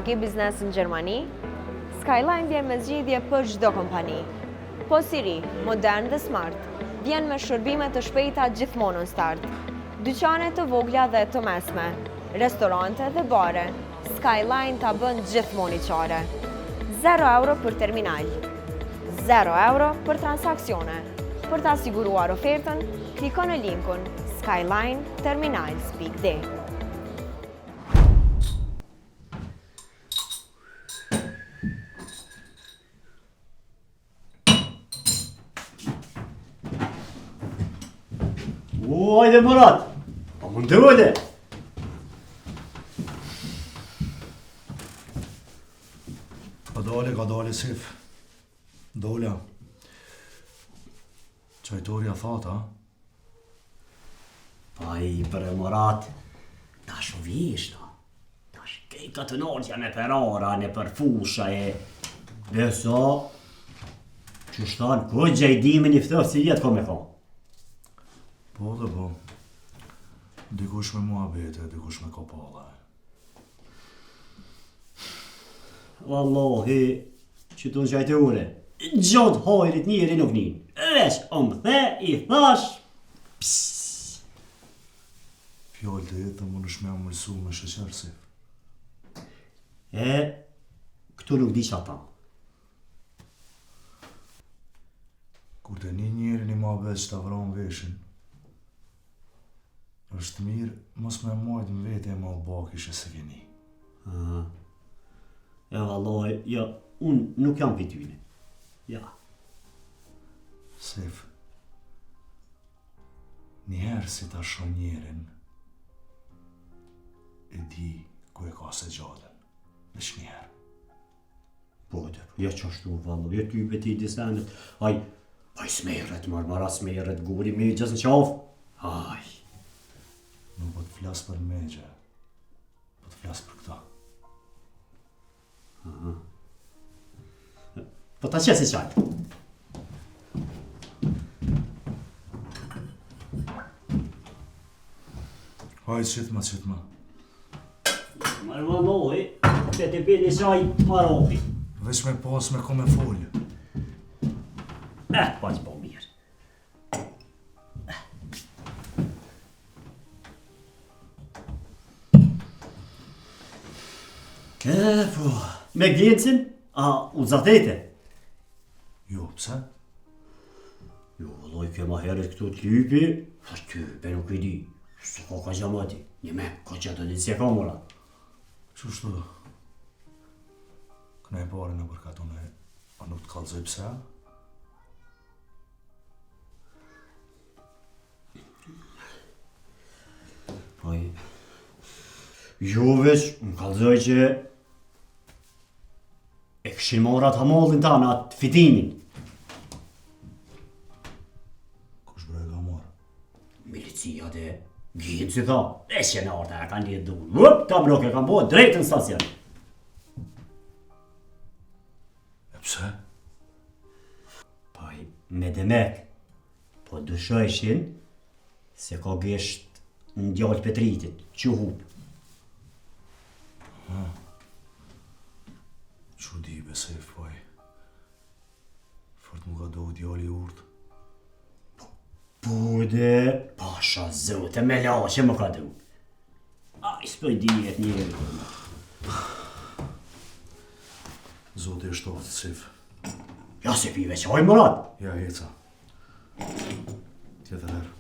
ke biznes në Gjermani? Skyline vjen me zgjidhje për çdo kompani. Po si ri, modern dhe smart, vjen me shërbime të shpejta gjithmonë në start. Dyqane të vogla dhe të mesme, restorante dhe bare, Skyline ta bën gjithmonë i qare. 0 euro për terminal, 0 euro për transaksione. Për ta siguruar ofertën, kliko në linkun skylineterminals.d. Hajde Murat, pa mund të vëllë. Ka dole, Sif. Dola. Qajtoria thata, Pa i për e Murat, tash u vishta. Tash kej këtë nërtja në perara, në përfusha e... Beso, që shtanë këtë gjajdimin i ftëf si jetë ko me ka. po dhe po. Dikush me muhabete, dikush me kopala. Wallahi, që të në qajtore, gjatë hajrit njëri nuk njën. Vesh, the, i thash, psss. Fjallë të jetë më nësh me amërsu me shëqerë, Sif. Këtu nuk di që ata. Kur të një njëri një muhabet që të avron veshin, është mirë mos me mojtë më vete e më bakishe se keni. Vallahi, ja, unë nuk jam për tyne. Ja. Sif, njëherë si ta shon njerin, e di ku e ka se gjallën, veç njëherë. Po, ja qashtu, vallahi, ja ty beti i disenet. Aj smerët, marmara smerët, guri me gjës në qafë. Aj. Nuk po të flasë për megje, po të flasë për këta. Po ta qesi qaj. Hajtë qitma. Marë vallahi, të të bini qaj maropi. Veç me pas me ko me folje. Pa që po mirë. Po, me gjencin, a u zatete? Jo, pse? Jo, vallaj, kema heret këtu të lypi, be nuk i di, se ka gjamati, një me, ka që të ditë si e ka mora. Qështu? Këne e pare në përkatune, a nuk të kalzoj pse? Po, jo veç, më kalzoj që e këshin morat hamallin ta në atë fitimin. Kush bre ka marë? Milicia dhe gjinë si tha, e qenarta e kanë një dhunë, ta blok e kanë bojë drejtë në stacion. E pse? Pa me demek, po dëshojshin se ka gesht në djallë Petritit, që hupë. Që di besej foj. Fort mu ka dohë djalli urt. Bude, pasha zote, me lashe më ka du. I s'pëj dijet njeri. Zote e shtoftë, Sif. Ja se pive qaj mërat. Ja, heca. Tjetër herë.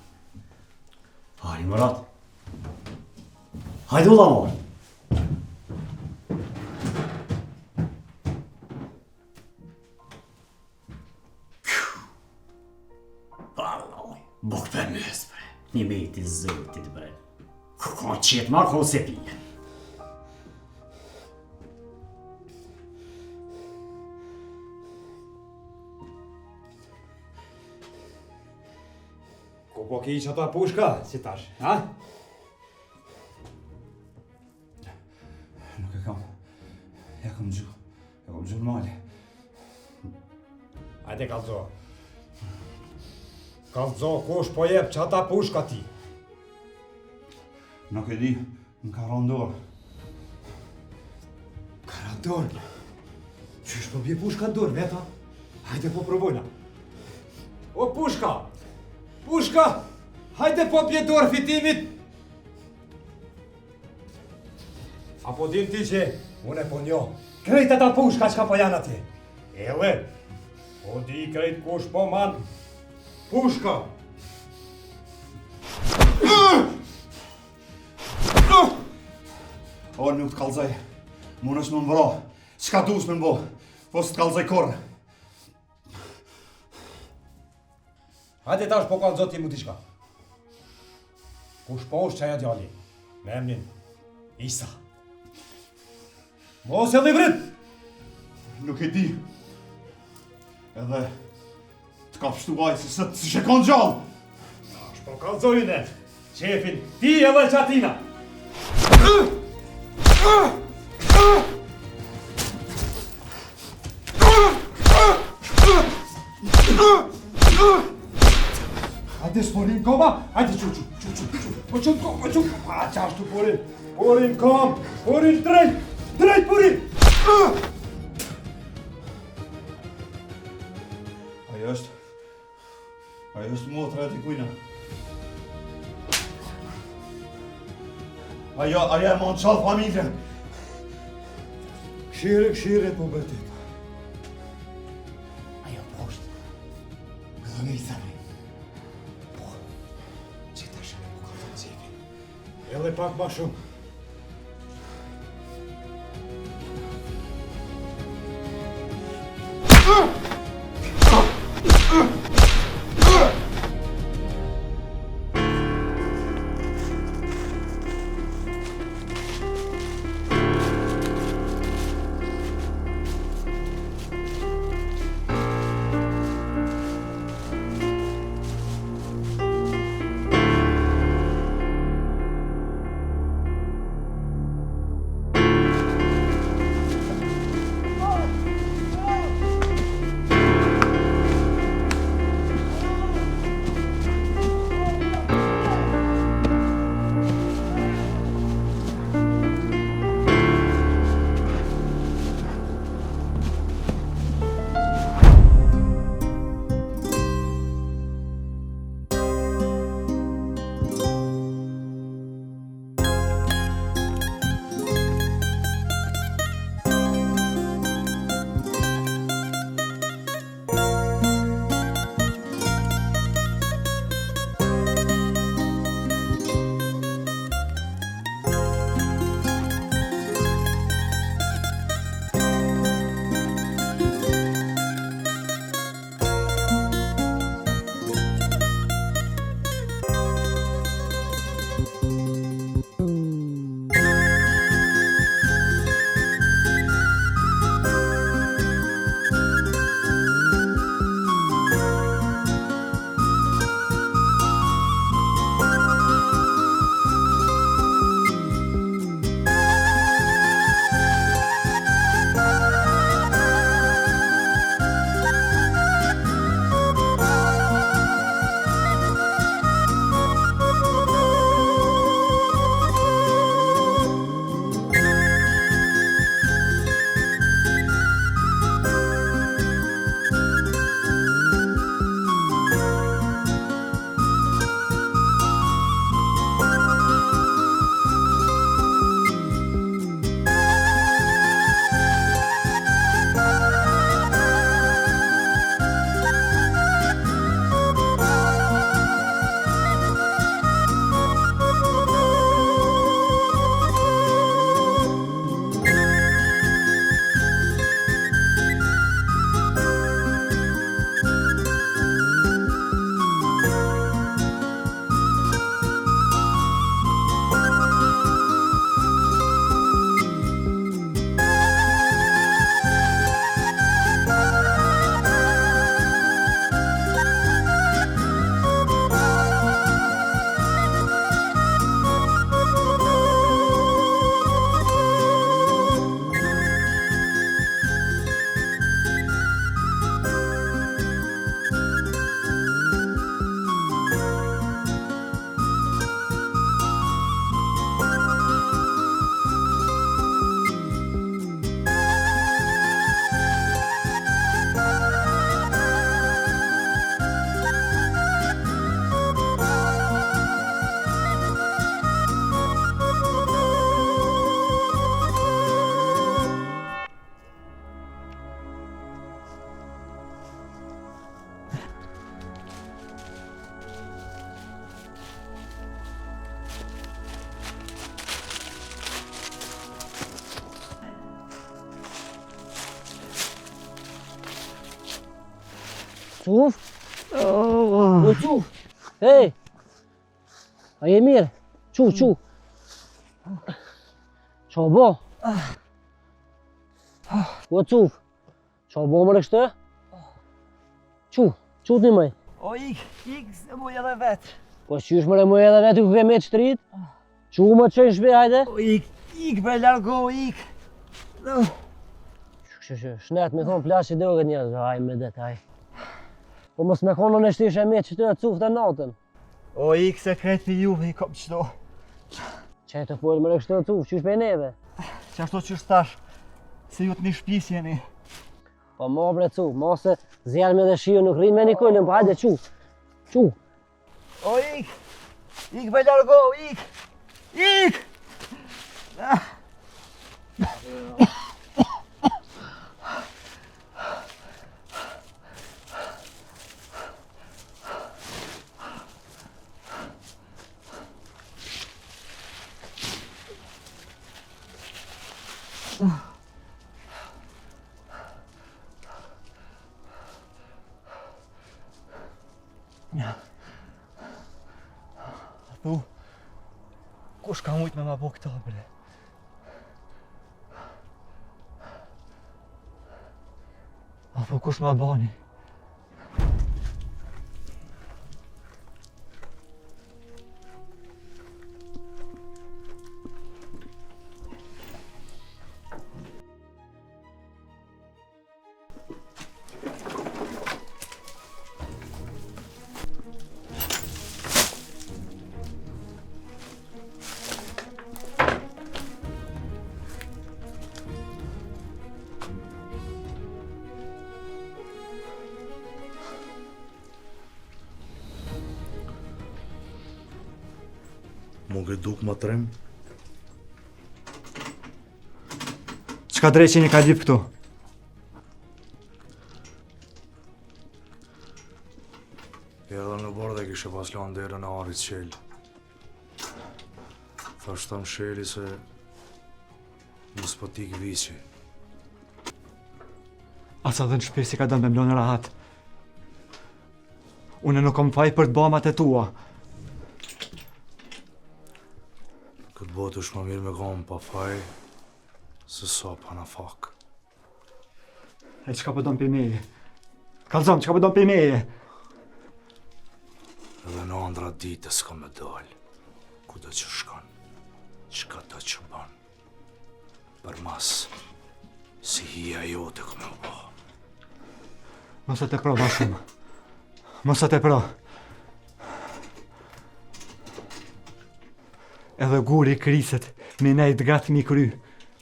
Hari mërat. Hajdu la marë. Bok për mes, bre. Një mejti zotit, bre. Ka qetë marë, ka se pije. Ko po ki që ata pushka, si tash, ha? Nuk e kam. Ja kam gjuh në mali. Hajde kalzo. Kalzo, kush po jep që ata pushka ti? Nuk e di, më ka rondor. Dorë. Qysh po bje pushka dorë, veta? Hajde po provojna. O pushka! Pushka! Hajde po bje dorë fitimit! Apo din ti që unë po njo. Krejt ata pushka që ka po janë atje. Ele, po di krejt kush po man. Pushka! Orë nuk të kalzaj. Mun është më mbro. Qka dush me mbo? Po së të kalzaj korë. Hajde tash po kalzot ti mu t'i shka. Kush po është qaja djali? Me emnin Isa. Mos e livrit! Nuk e di. Edhe të ka pështu aj se si shekon gjallë. Tash po kalzojnë qefin ti edhe qatina. Hajde sporin koma, hajde qu. Po qu koma, pa qashtu porin. Porin kom, porin drejt porin. Ajo është motra e t'i kujna. Ajo e mon qalë familjen. Kshire po bërtit. Ajo po është. Gëdhën e i thani. Po, që ta shënë po ka të cipin. Edhe pak ma shumë. Cuf? O Cuf? Hej! A je mirë? Qu. Qa bo? O Cuf? Qa bo më rështë? Qu t'ni mëj? O ik se muj edhe vetë. Po qysh më remuj edhe vetë ku ke me qëtërit? Qu më të qenë shpe, hajde? O ik bre largo, ik. Shnet me thonë plashi dhe këtë njerëz, haj me det, haj. Po mos me kono në shtishe me që të cuf të natën. O ik se krejt për juve i kom qdo. Qaj të folë më rështë të cuf, qysh për neve? Qashto që stash, se ju të një shpis jeni. Po mo bre cuf, mo se zjarë me dhe shio nuk rinë me një kujnën, po hajde qu. O ik bre largo, ik. Thu, kush ka mujt me ma bo këta, bre? Apo kush ma bani? Mu ke duk më trim? Qka dreqin i ka lip këtu? Edhe në bordë e kishe pas lanë derën e arit qel. Thashtë tam sheli se mos po tik vici. Asa dhe në shpesi ka dënë me mlonë rahat. Une nuk kom faj për të bamat e tua. Këtë botë është më mirë me gomë pa faj, se sa pa në fak. E qka po dënë për meje? Kalzom, qka po dënë për meje? Edhe në andra ditë s'ka me dalë, ku do që shkon, qka do që ban. Për mas, si hija jote këme u ba. Mos e te pro, ma shumë. Mos e te pro. Edhe guri kriset, me nejt gatë mi kry.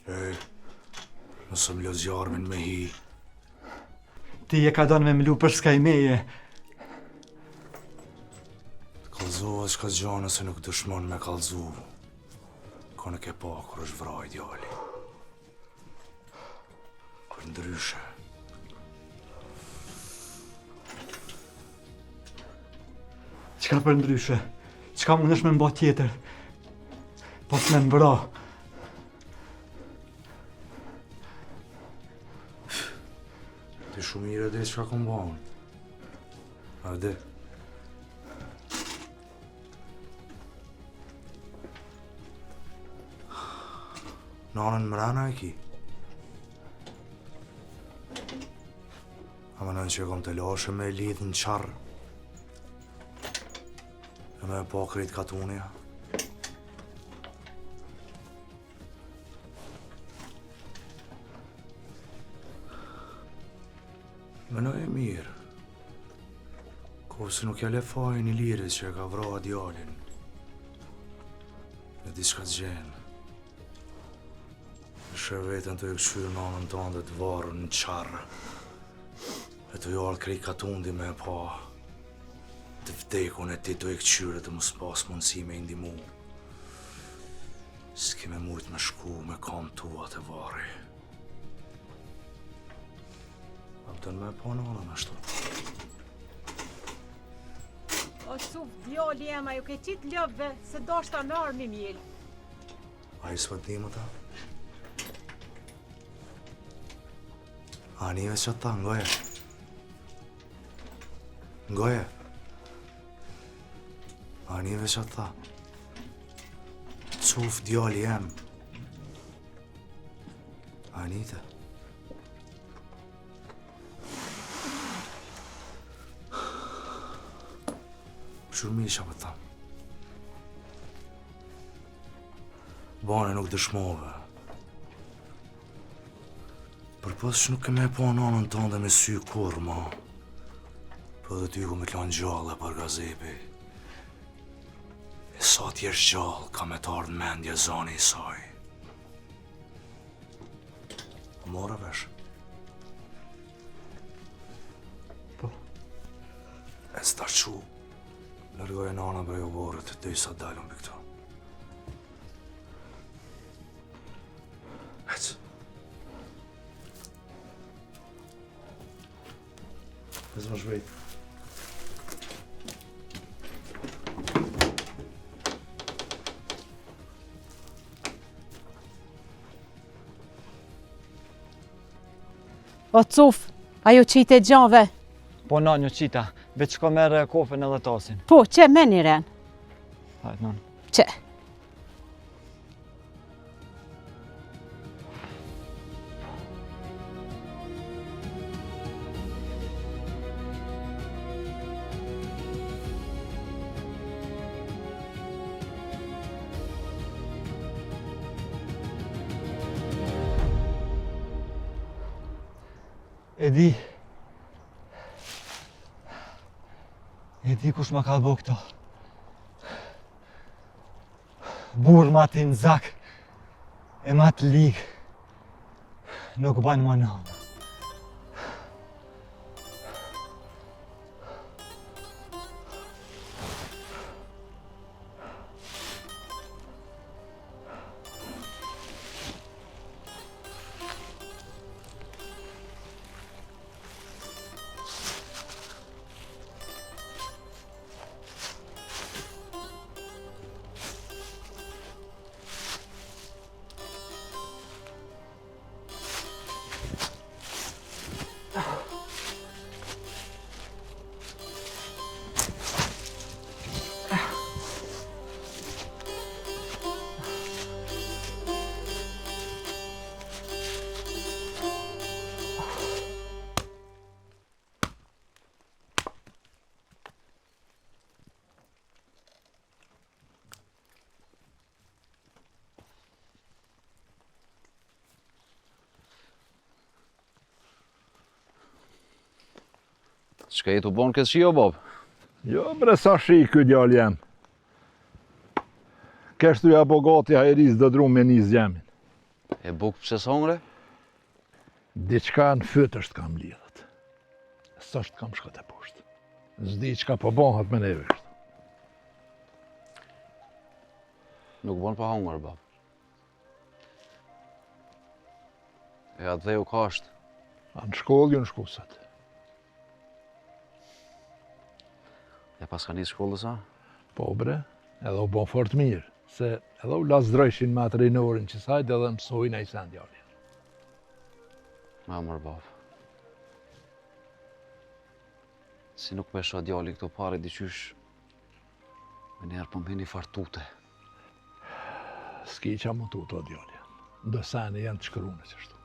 Ej, nëse m'lo zjarmin me hi, Ti e ka donë me mlu për s'ka i meje. të kalzohet qka gjane se nuk dëshmon me kalzu. Ka në ke pa kur është vraj djali. Për ndryshe. Qka për ndryshe? Qka mund është me mba tjetër? Po s'me mbra. Ti shumë mire dhe qka kom baun. A dhe? Nanën mrena e ki. A më nënë që kom të lashe me lidhë në qarë. E me e pa krejt katunja. Menoj e mirë. Ko se nuk ja le fajin i liris që e ka vra djalin. Në diçka të gjenë. E shë vetën të e këshyrë nanën të andë të varën në qarë. E të jallë krej katundi me e pa. Të vdekun e ti të e këqyre të mos pas mundësi me indimu. S'ki me mujt me shku me kam tua të vari. Abdën me pa nanën ashtu. O Cuf, djali ema ju ke qitë lëbëve se do shta në armi mjel. A i s'pët dimë ta? A njëve që ta ngoje? Ngoje. Ani veç atë tha. Cuf djali jem. Anita. Shurmi isha për thamë. Bane nuk dëshmove. Për pas që nuk ke me pa nanën tënde me sy kur, ma. Po dhe ty ku me t'lanë gjallë për gazepi. E sa t'jesh gjallë, ka me t'ardhë mendje zani i saj. Mora vesh? Po. E s'ta qu, lërgoj e nana brej u borët, dhe i sa dalën për këto. Ec. Ec më shvejt. O cuf, ajo qite gjanve. Po nanjo qita, veç ka merre kofën edhe tasin. Po, që me një ren? Hajt nan. Që? E di kush ma ka bo këto. Burë ma ti në zak, e ma të ligë, nuk banë ma në. Çka jetu bon këtë shi o bab? Jo bre sa shi ky djali jem. Kështu ja bogati hajris do drum me nis gjemin. E buk pse s'hongre? Diçka në fytësht kam lidhët. S'është kam shkët e poshtë. Zdi çka po bëhat me neve kështu. Nuk bon pa hongër, bab. E atë dhe u kasht. A në shkollë ju në shkusat. E pas ka njës shkollës, a? Po bre, edhe u bon fort mirë, se edhe u las drejshin me atë rinorin që sajt edhe mësojnë a i sen djali. Ma mërë, bab. Si nuk pesha djali këto pare diqysh, me njerë për mbini fartute. S'ki qa më tuto djali, do sene janë të shkërune qështu.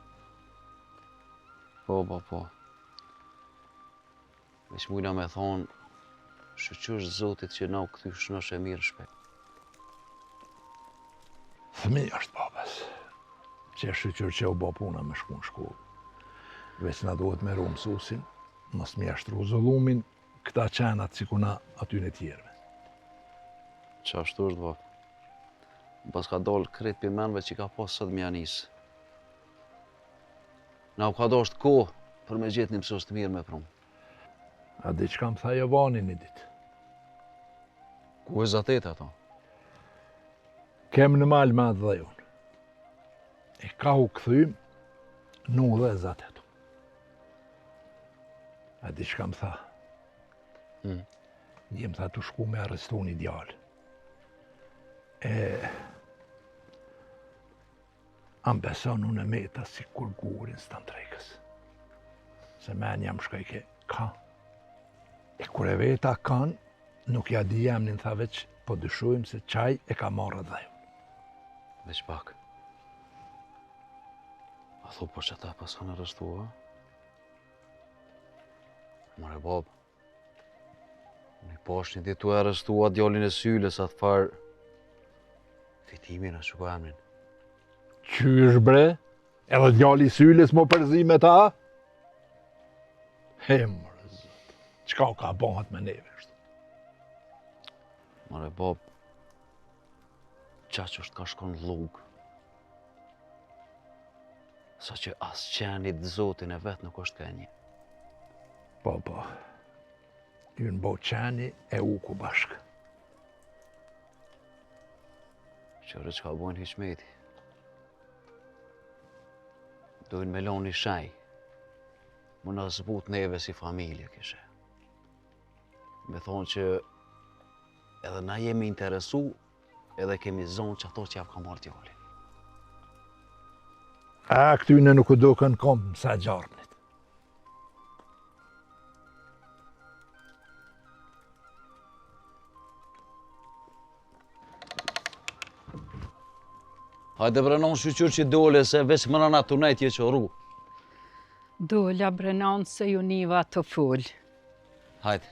Po, bab, po. Veç mujna me thonë, shëqysh zotit që na u këthysh në shë mirë shpejt. Fëmi është babas, që shëqyr që u bo puna me shku në shkollë. Veç na duhet me ru mësusin, mos mjeshtru zollumin, këta qenat si kuna aty në tjerve. Qa ashtu është, bab. Pas ka dollë kret për menve që ka posë sot mjanisë. Na u ka dosht kohë për me gjetë një mësus të mirë me prunë. A di që kam tha Jovani një ditë. Ku e zatet ato? Kem në malë me atë dhe jonë. E ka u këthym, nu dhe zatetu. A di që kam tha? Jem tha të shku me arrestu një djallë. Am beson unë e meta si kur gurin së të ndrekës. Se men jam shkajke ka. E kur e veta kanë, nuk ja di emnin tha veç, po dyshojmë se qaj e ka marrë dhe ju. Veç pak. A thu po që ta pasan arrestua? Mare bab, në i posh një ditu e arrestua djallin e Syles atë farë fitimin a shuko emrin. Qysh bre? Edhe djalli Syles më përzi me ta? He mërë zot, qka ka bëhat me neve shtu? Mare bab, qaq është ka shkon lugë. Sa që as qenit zotin e vetë nuk është ka e një. Po, ju në bo qeni e uku bashkë. Qërë që ka bojnë hiqmeti. Dojnë me loni shaj. Më në zbut neve si familje kishe. Me thonë që edhe na jemi interesu, edhe kemi zonë që ato që javë ka marrë djallin. A këtyne nuk u duken kom sa gjarnit. Hajde Brenon shqyqyr që dole se veç më nëna të nejtje që ru. Dola Brenon se ju niva të full. Hajde.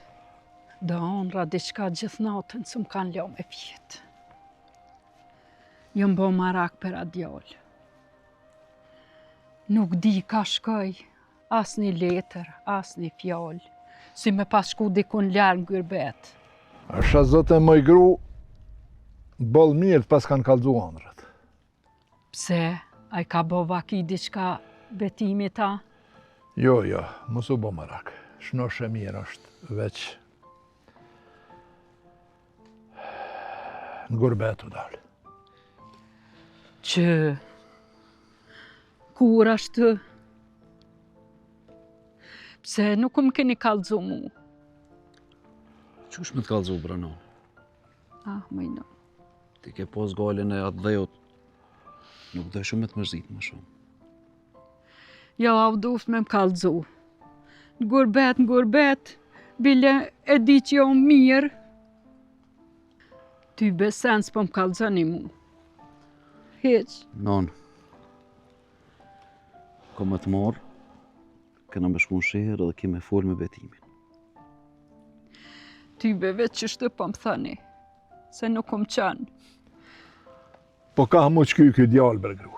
Do onra diçka gjithë natën që më kanë lo me vjetë. Ju mbo marak për adjollë. Nuk di ka shkoj, as një letër, as një fjallë, si me pas shku dikun ljarë në Gyrbet. Asha zote më i gru, bëll mirë të pas kanë kalzu andrat. Pse, a i ka bo vaki diçka betimi ta? Jo, mos u bo marak. Shnoshe mirë është veç në Gyrbet u dalë. Që kur ashtë? Pse nuk më keni kallëzu mu? Qush me të kallëzu, Brenon? Më i no. Ti ke pos galin e atë dhejot. Nuk dhe shumë me të mërzit më shumë. Ja, a u duft me më kallëzu. Në Gyrbet, bile e di që jo mirë. Ty besen s'po më kallëzoni mu. Heq. Non. Ko më të marë, këna me shku në shihër edhe ki me folë me betimin. Ty be vetë që shtë po më thëni, se nuk kom qanë. Po ka mu qky kjo djallë bërgru.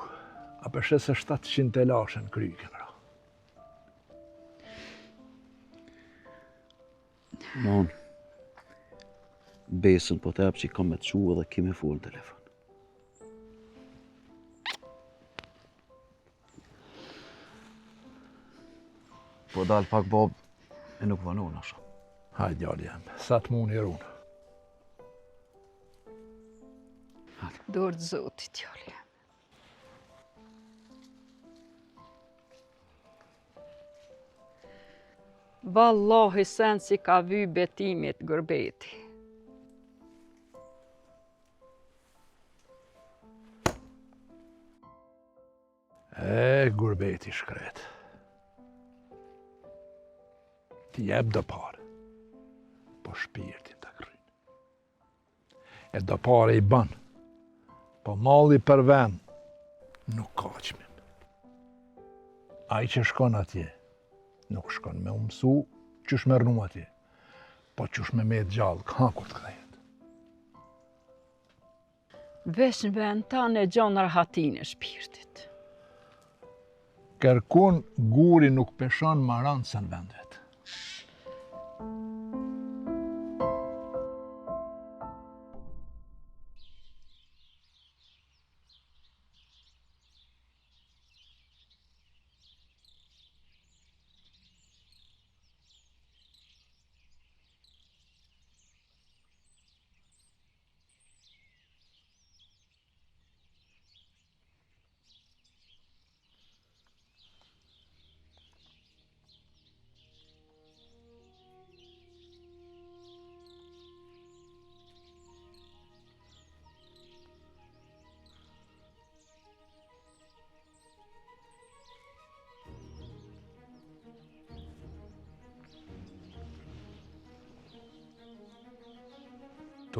A përshe se 700 telashe në kry këmra. Non. Besën po të epë që i kam me të qu edhe ki me folë në telefon. Po dalë pak bab e nuk vanon asha. Hajde djallë jam, sa të mund i runë. Dorë të zotit, djallë. Vallahi sen si ka vy betimit Gyrbeti. Gyrbeti shkret. Ti jep dë parë, po shpirtin të krynë. E dë parë i banë, po malli për ven, nuk ka qmin. Ai që shkon atje, nuk shkon me umësu qysh me rnu atje, po qysh me të gjallë, ka kur të kthehet. Vesh në vend ta në gjonë rahatin e shpirtit. Kërkun guri nuk peshon maran se në vend vetë.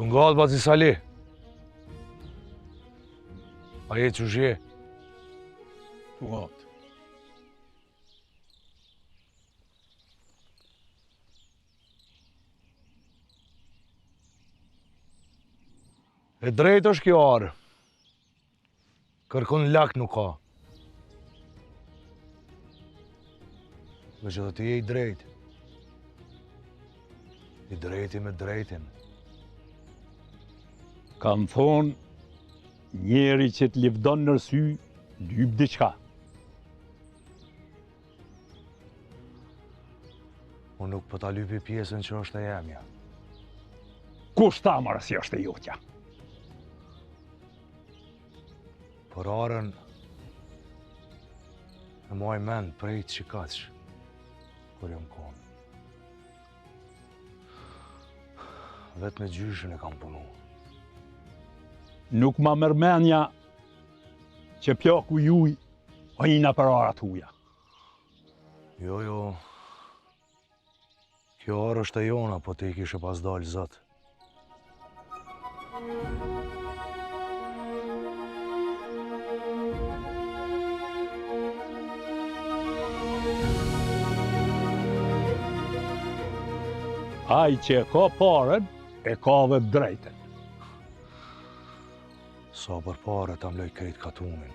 Të ngatë bazi Sali. A je që zhje? Të ngatë. E drejt është kjo arë. Kërkon lak nuk ka. Veç edhe ti je i drejt. I drejti me drejtin. Kam thonë, njeri që të livdon në sy, lyp diqka. Unë nuk po ta lypi pjesën që është e jemja. Kush ta marë si është e jotja? Por arën e moj mend prej të qikaqë, kur jam konë. Vetë me gjyshën e kam punu. Nuk ma mërmenja që pjaku juj o jina për arat huja. Jo. Kjo arë është e jona, po te i kishe pas dalë zëtë. Ai që e ka parën, e ka dhe drejten. Sa për pare ta mloj krejt katunin.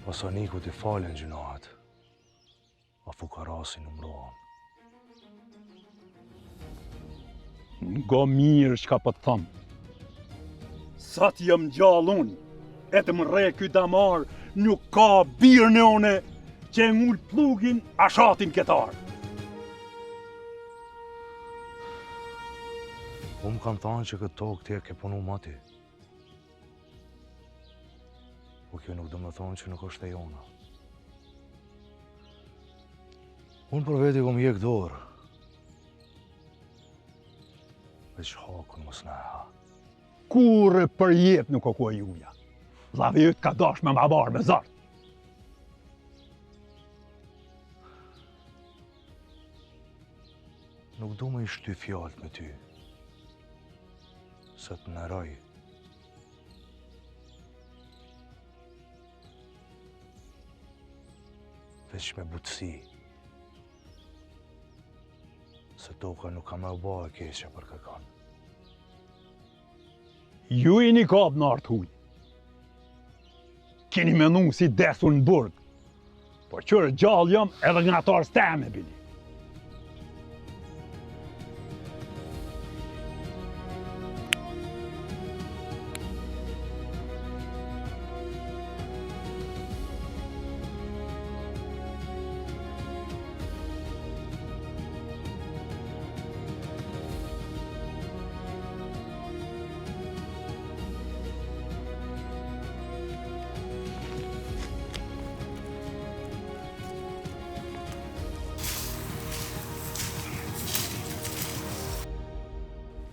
Pasaniku t'i falen gjinahat, a fukarasi në mrohan. Nga mirë që ka për të thëmë. Sa t'jëm gjallun, e të më re ky damar, nuk ka birë në one që e ngull plugin a shatin ketarë. Unë kanë thanë që këtë tokë ti e ke punu mati. Po kjo nuk do me thonë që nuk është e jona. Unë për veti kom jek dorë. Veç hakun mos në e ha. Kurë për jetë nuk o ku e juja. Lave jëtë ka dash me ma barë me zartë. Nuk du me i shty fjallët me ty. Se të nëroj. Veç me butësi. Se toka nuk ka me u ba e keqe për kërkan. Ju i një kapë në artë huj. Kini menu si desu në burg. Po qërë gjallë jam edhe nga tarës teme, bili.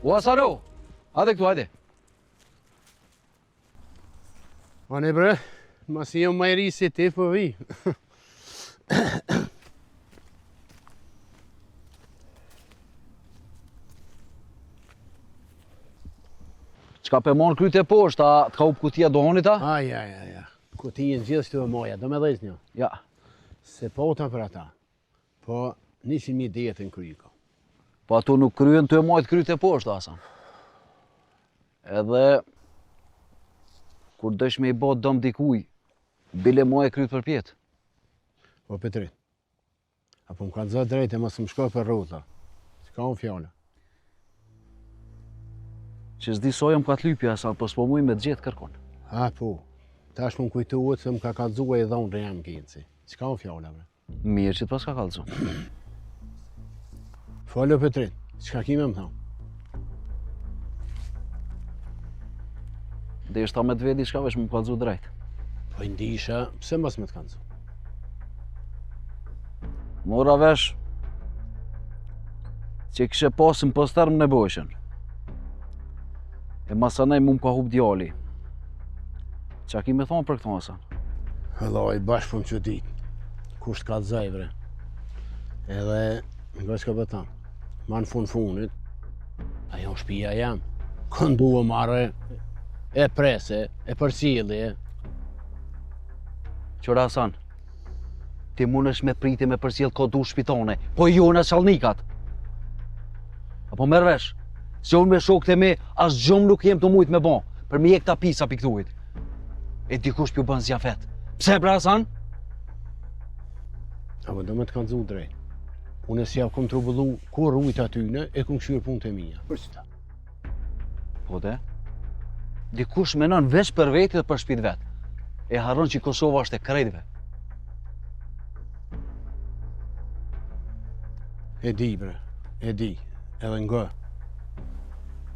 O Asaro, hajde këtu, hajde. Ane bre, mas jam më i ri si ti, po vi. Qka pe mon kryt e poshtë, a të ka up kutia dohonit, a? Ja. Kutijën gjithë shtu e moja, do me dhejtë një. Ja. Se po ta për ata, po 100.000 dietën kryko. Po ato nuk kryen të e mojt kryt e poshtë, Asan. Edhe, kur dësh me i bot dëm dikuj, bile moj e kryt për pjetë. Po Petrit, apo më ka të zë drejtë e mos më shko për rruta. S'ka unë fjallë. Që s'di soja më ka të lypja, Asan, po s'po muj me të gjithë kërkon. Po, tash më kujtuat se më ka kalzua i dhonë rejam kinci. S'ka unë fjallë, bre. Mirë që të pas ka kalzu. Falë Petrit, çka kime më thonë? Dhe ishta me të vedi shka vesh më kalzu drejt. Po i ndisha, pse mos me të kalzu? Mora vesh që kishe pasën posterm në bojshën. E masanej mu më ka hup djali. Qa ki me thonë për këto Asan? Hëlloj, bashkë për më që ditë. Kusht kalzaj, bre. Edhe, nga që ka bëtan. Ma në funit, Ajo në shtëpia jam. Kënë duhe marrë e prese, e përcjellje. Qëra Hasan, ti mundesh me priti me përcjell ko du shpitone, po jo në Sallnikat. Apo merr vesh, se unë me shokët e me as gjum nuk jem të mujt me bon, për me jek ta pisa piktuit. E dikush pju bën zjafet. Pse pra Hasan? Apo do me të kanë dzu drejt. Unë si javë kom trubullu kur rujt atyne e kom këshyrë punët e mija. Për çta? Po de? Dikush menon veç për vetë dhe për shtëpitë vet. E harron që Kosova është e krejtëve. E di bre, e di, edhe nga.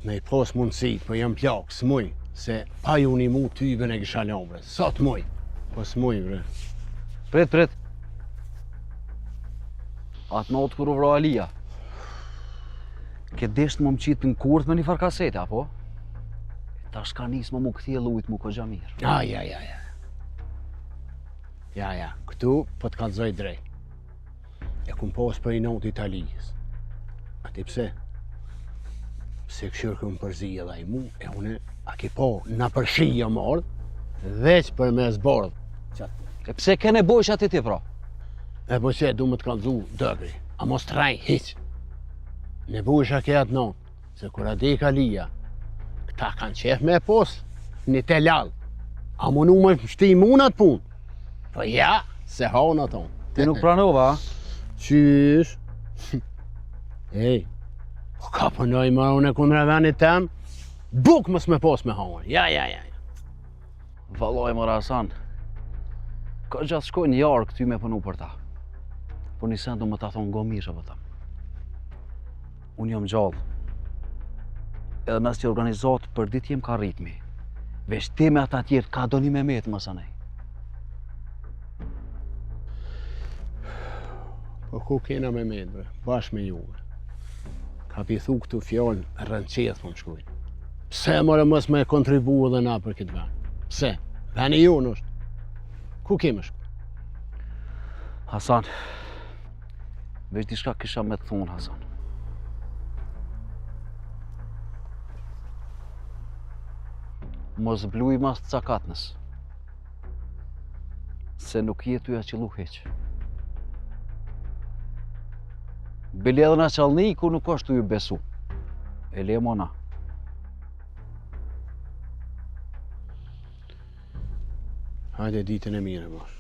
Me i pos mundësit, po jam plak, s'muj, se pa ju një mu tyben e kisha lan bre, sa t'muj, po s'muj bre. Prit. Atë notë kur u vro Alia, ke desht më qitë në kurt me një far kasete, apo? Ta shka nisë më këthje lujt mu ko gjamir. Ja, këtu po të kalzoj drejt. E kum pos për i notë Italijës. Ati pse? Pse këshirë këm përzi edhe i mu, e une, a ki po, na përshija mordë, veç për me zbordë. E pse kene bojsh ati ti, pra? E po që du më të kalzu dëgri, a mos të raj hiq. Ne bujsh a ke atë notë, se kur a dek Alia, këta kanë qef me pos, një telal. A munu me shti munat pun? Po ja, se haun aton. Ti nuk pranova, a? Qysh? Ej, po ka përnoj më unë e kundra venit tem, buk mës me pos me haun. Ja. Valoj më Hasan, ka gjatë shkoj një jarë këty me punu për ta. Po një sen du më ta thonë go mirë për ta. Unë jam gjallë. Edhe nësë që organizat për dit jem ka ritmi. Vesh ti me ata tjerë ka do një me metë më sanej. Po ku kena me metë bre, bashkë me juve. Ka pithu këtu fjallë rënqeth më më shkujnë. Pse mërë mës me kontribu edhe na për këtë vend? Pse? Veni ju nështë. Ku keme shku? Hasan, veç diçka kisha me të thonë, Hasan. Mos bluj mas të cakatnës. Se nuk jetu ja qëllu heq. Bile edhe na qalni ku nuk është ju besu. E le mona. Hajde ditën e mire, mosh.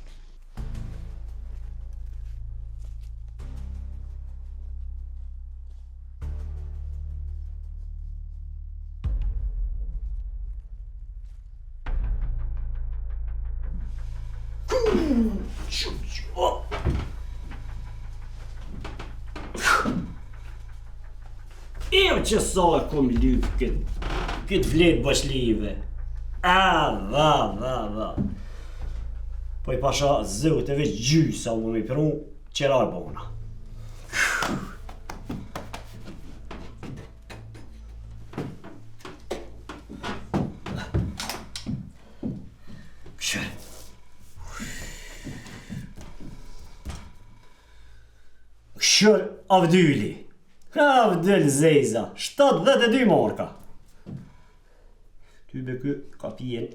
Që sa e kom lyp këtë vlet bashlive. Va. Po i pasha zëvët e veç gjysa u mi pru qëra e bona. Këshër Avdyli. Avdyl Zeza, 72 marka. Ty be kë ka pijen,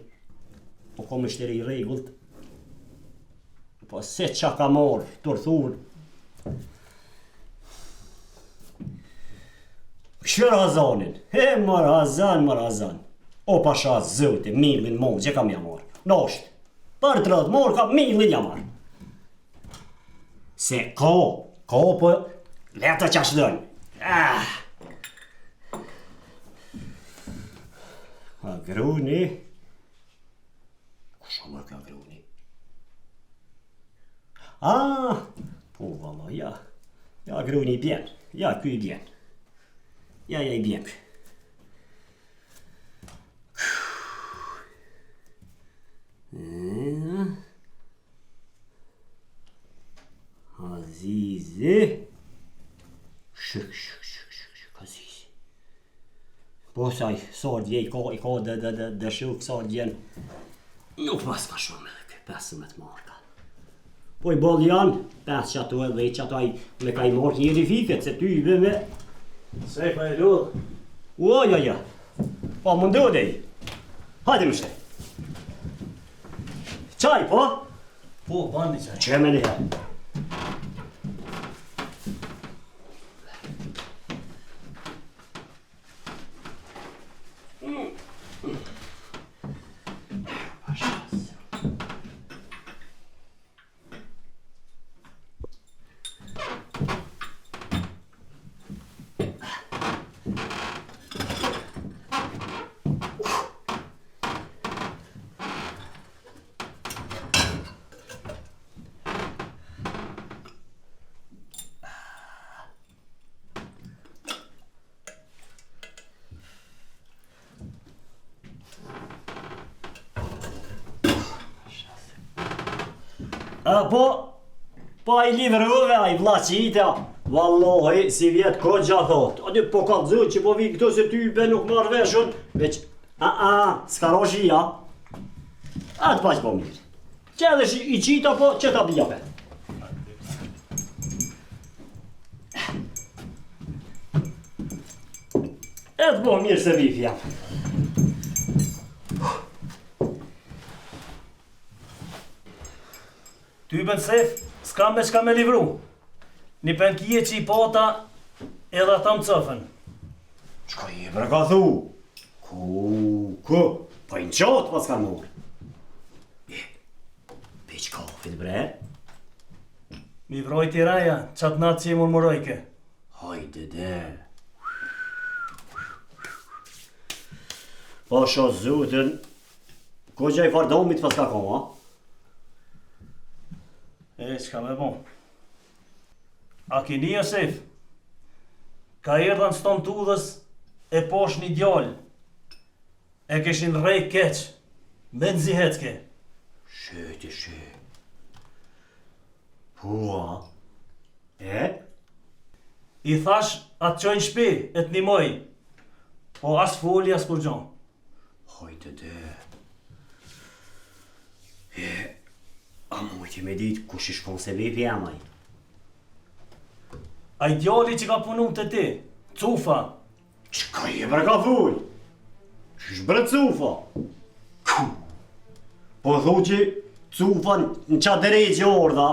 po kom ishteri i regullt. Po se qa ka marrë, tërthur. Këshër Hazanin, mër Hazan. O pasha zëte, milin mo, që kam ja marrë. Nasht, për 30 marka, milin ja marrë. Se ka, po, leta qash dënë. Ka gruni. Kusha më ka gruni? Po valla, ja. Ja, gruni i bjen. Ja, kuj i bjen. Ja, i bjen. Azizi. Shuk, Azizi. Po saj, sardje i ka dhe shuk sardjen. Nuk pas ka shumë edhe kë 15 marka. Po i bol janë, 5 që ato edhe që ato me ka i marrë njëri fiket, se ty i be me. Se pa e ludhë, Oja. Po, mundu dhe i. Hajde më shte. Qaj, po? Po, bani qaj. Që me njëherë. Po a i livrove, a i vlaqitja, vallohi, si vjetë ko gjathot. A një po kalëzut që po vi këto se ty be nuk marrë veshën, veç, s'ka roshia. A të paq po mirë. Që edhe i qita po, që ta bia pe. E të po mirë se vif jam. Ty ben sef, s'ka me shka me livru. Një penkije që i pata edhe ata më cëfën. Qka i e bre ka thu? Ku? Pa i në qatë pas ka morë. Pe që kafit bre? Mi vroj t'i raja, qatë natë që i murmurojke. Hajde de. Po sho zutën, ko gjaj fardomit pas ka koma? E, qka me bon? A kini Josef? Ka erdhan ston t'udhës e posh një djallë. E keshin rej keq, me nëzihecke. Shëti. Hua? E? I thash atë qojnë shpi, e t'nimoj. Po as foli, as kur gjon. Hajde de. A mujti me dit kush i shkon se vepi amaj? A i djalli që ka punu të ti, Cufa. Qka i e bre ka thuj? Qish bre Cufa? Po thu që Cufa në qa drejtë orda.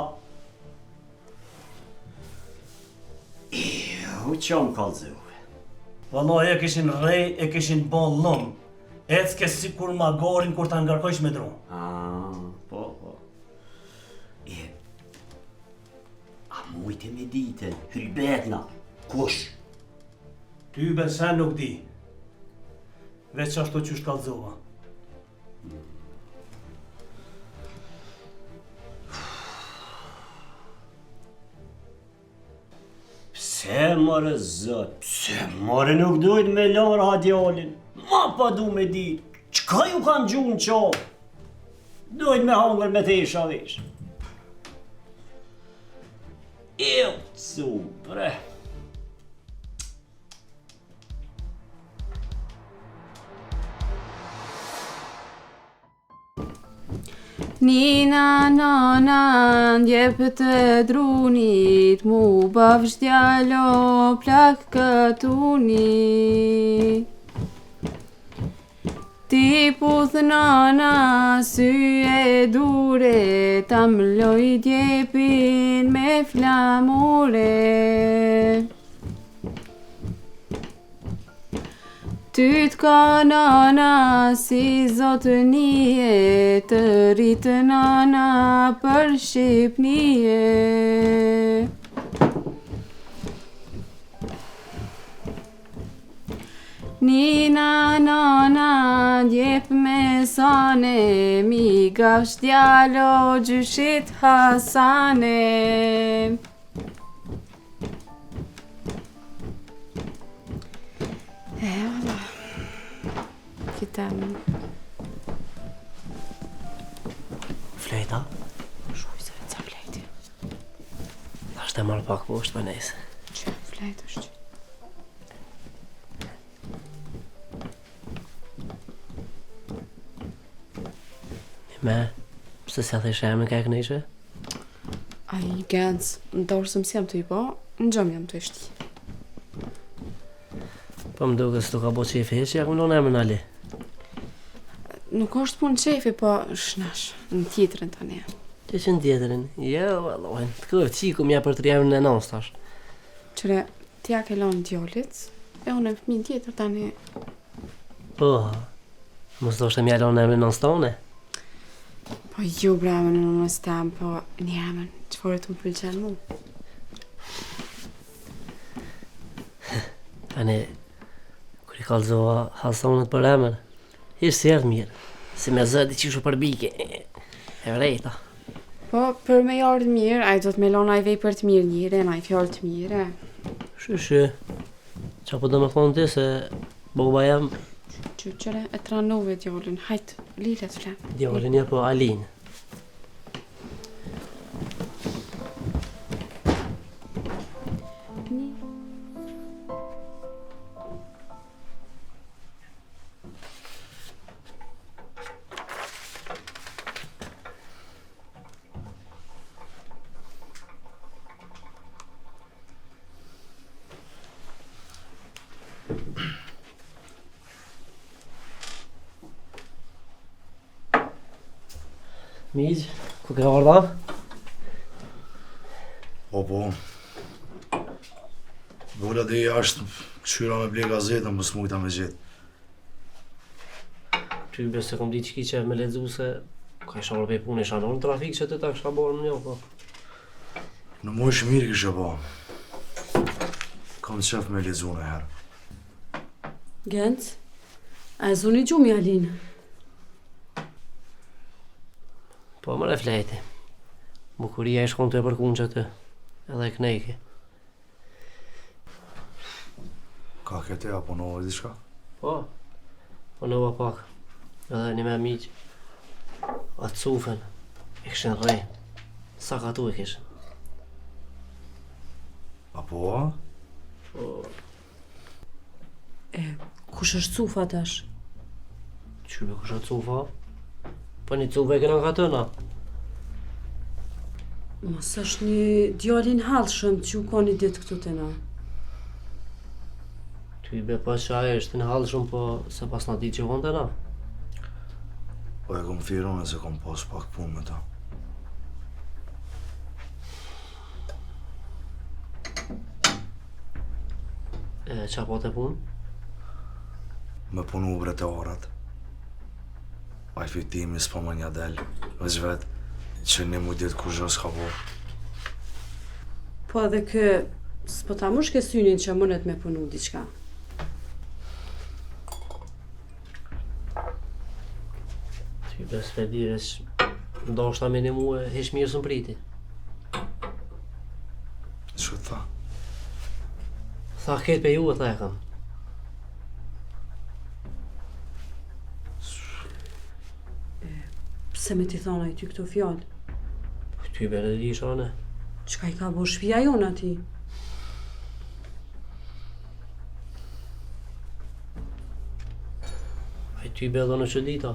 Qa më kalëzuve? Vallaj e kishin rej, e kishin bon lëm. Ecke si kur magarin kur ta ngarkojsh me dru. Po. A mujte me ditën, hylbetna, kush? Ty besen nuk di. Veç ashtu që shkallzova. Pse mërë zët, pse mërë nuk dojt me larë ha djallin? Ma pa du me dit, qka ju kanë gjunë qovë? Dojt me hangër me te isha vesh. Bre. Nina nana ndjep të drunit, mu bavsh djalo plak këtuni. Ti puth nana sy e dure, ta mloj djepin me flamure. Ty t'ka nana si zotënie, të rritë nana për Shqipnie. Nina nana djep me sane, mi gavsh djalo gjyshit Hasane. Valla. Kitem. Flejta? Shumë se vetë sa flejti. Ashtë e marrë pak poshtë për nesë. Që flejt është që? Me, pse se thë shemë në kajkë në ishe? A i gëndës, në dorë sëmë si jam të i po, në gjëmë jam të ishti. Po më duke s'tu ka bo qefi heq, ja ku në emrin Ali. Nuk është punë qefi, po shnash, në tjetërin tani. Që që në tjetërin? Jo, vallojnë, të kërë qiku mja për 3 emrin e nons tash. Qëre, t'ja ke lonë djallit, e unë e fëmin tjetër tani. Po, mos do shte mja lonë emrin nons tone? Po ju bremen në nëmës tem, po një emën, qëfore të më pëlqen mu. Tani, kër I kalzova Hasanit për emër, ishtë si erdë mirë, si me zëdi që shu përbike, e vrejta. Po, për me ardhë mirë, a I do të me lonë a I vej për të mirë njëre, a I fjallë të mire. Shy, qa po do me thonë ti se boba jam... Qëre, e tranove djallin, hajtë, lilet flem. Djallin ja po Alin. Miq, ku ke ardha? Po. Vola dhe jashtë, këshyra me ble gazetën, për s'mujta me gjithë. Ty besë se kom di që ki që me ledzu se ka isha orë për punë, isha në trafik që të ta kësha borë në njo, po. Në mu ishë mirë kështë ba. Kam qef me ledzu në herë. Genc, a e zoni gjumi Alin? Po më reflejti. Bukuria I shkon të e përkun që të, edhe e knejke. Ka kete apo në ove diçka? Po nëva pak. Edhe një me miq. Atë cufen, I këshin rej. Sa ka tu I këshin. Apo? Po... Kush është cufa tash? Qybe kush është cufa? Po një cufe e këna ka tëna. Mos është një djalin halshëm që u ka një ditë këtu të na. Ty be pa që aje është në halshëm, po se pas në ditë që vonë të na. Po e kom thirone se kom pas pak punë me ta. Qa po të punë? Me punu bre të orat. A I fitimi s'po më nja del, veç vetë, që një mu ditë kur zhës ka bo. Po edhe kë, s'po ta mush ke synin që mënet me punu diqka. Ty bes Fedires, ndoshta me një muë hesh mirë së mpriti. Që tha? Tha ketë pe ju e tha e kam. Pse me ti thona I ty këto fjallë? Ty be në di shane. Qka I ka bo shpia jonë ati? A ty be edhe në që dita.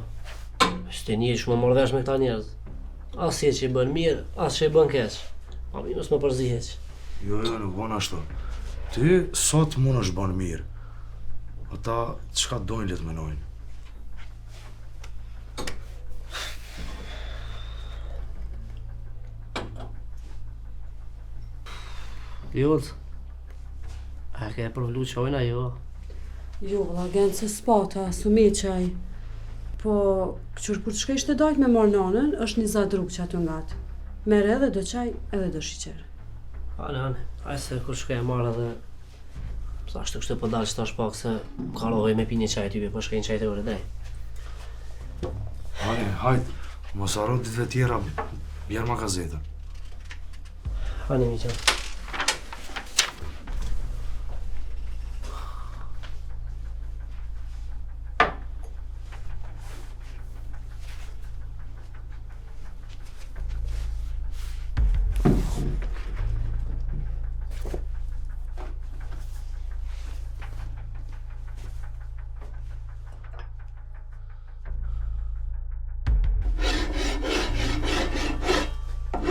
Shte një shumë më mordhesh me këta njerëz. As që I bën mirë, as që I bën keq. Pa mi mos më përziheq. Jo, nuk bën ashtu. Ty sot mund është bën mirë. Ata çka dojnë le të menojnë. Jullë, a ke përvlu qojna, jo? Jo, la genë se s'pata, su me qaj. Po, qërë kur të shkej shte dajt me marë nanën, është një zadruk që aty ngatë. Mere edhe do qaj, edhe do shiqerë. Ane, hajë se kur shkej e marë edhe... Sa shtë kështë të përdalë që tash pak se kalohoj me pi një qaj tyve, po shkej në qaj të ore drej. Hajtë, mos arro ditëve tjera, bjerë ma gazetën. Hane, mi qënë.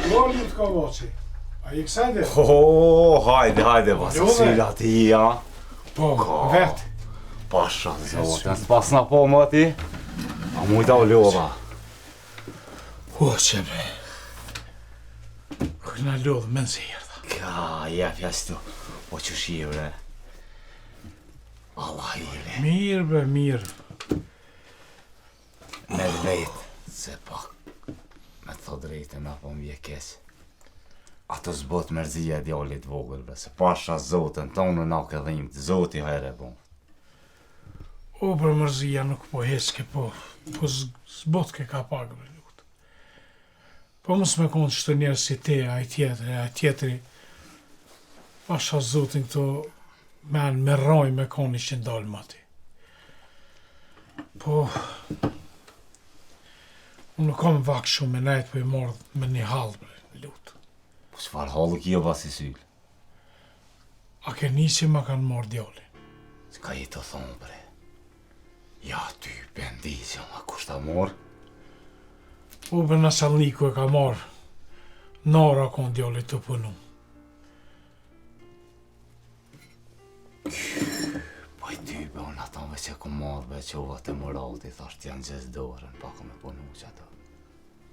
Molim të kovoci. A I kësajde? Hajde, vasyla ti, ja. Po, vetë. Pasha zotin, s'pas na po më ti? A mujta u lodha. O, qebre. Këna lodhë me nëzirë. Ka, jep jastu. Po që shivre. Allah jile. Mirë, bre, mirë. Me drejt, se pak. Me të thot drejtën apo m'vje keq. Ato s'bot mërzia djallit vogël, bre, se pasha zotin, tonë na ke dhimt, zoti hajre bon. O, për mërzia nuk po heske, po s'bot ke ka pak, bre, lutë. Po mos me konë qëtë njerë si te, a i tjetëri. Pasha zotin këto men me roj me konë ishin dalë mati. Po, unë nuk kam vakë shumë me nejtë për i mordë me një halë, bre, lutë. Po çfarë halë kjo basi syll? A ke nisi ma kanë morë djalli? S'ka i të thonë, bre. Ja ty, bendisja, ma kush ta morë? U për në Salniku e ka marë. Nara konë djalli të punu. Po i ty, be, unë atonve që ku marë, be, qova të moralti, thasht janë gjesë dorën, pa ku me punu që ato.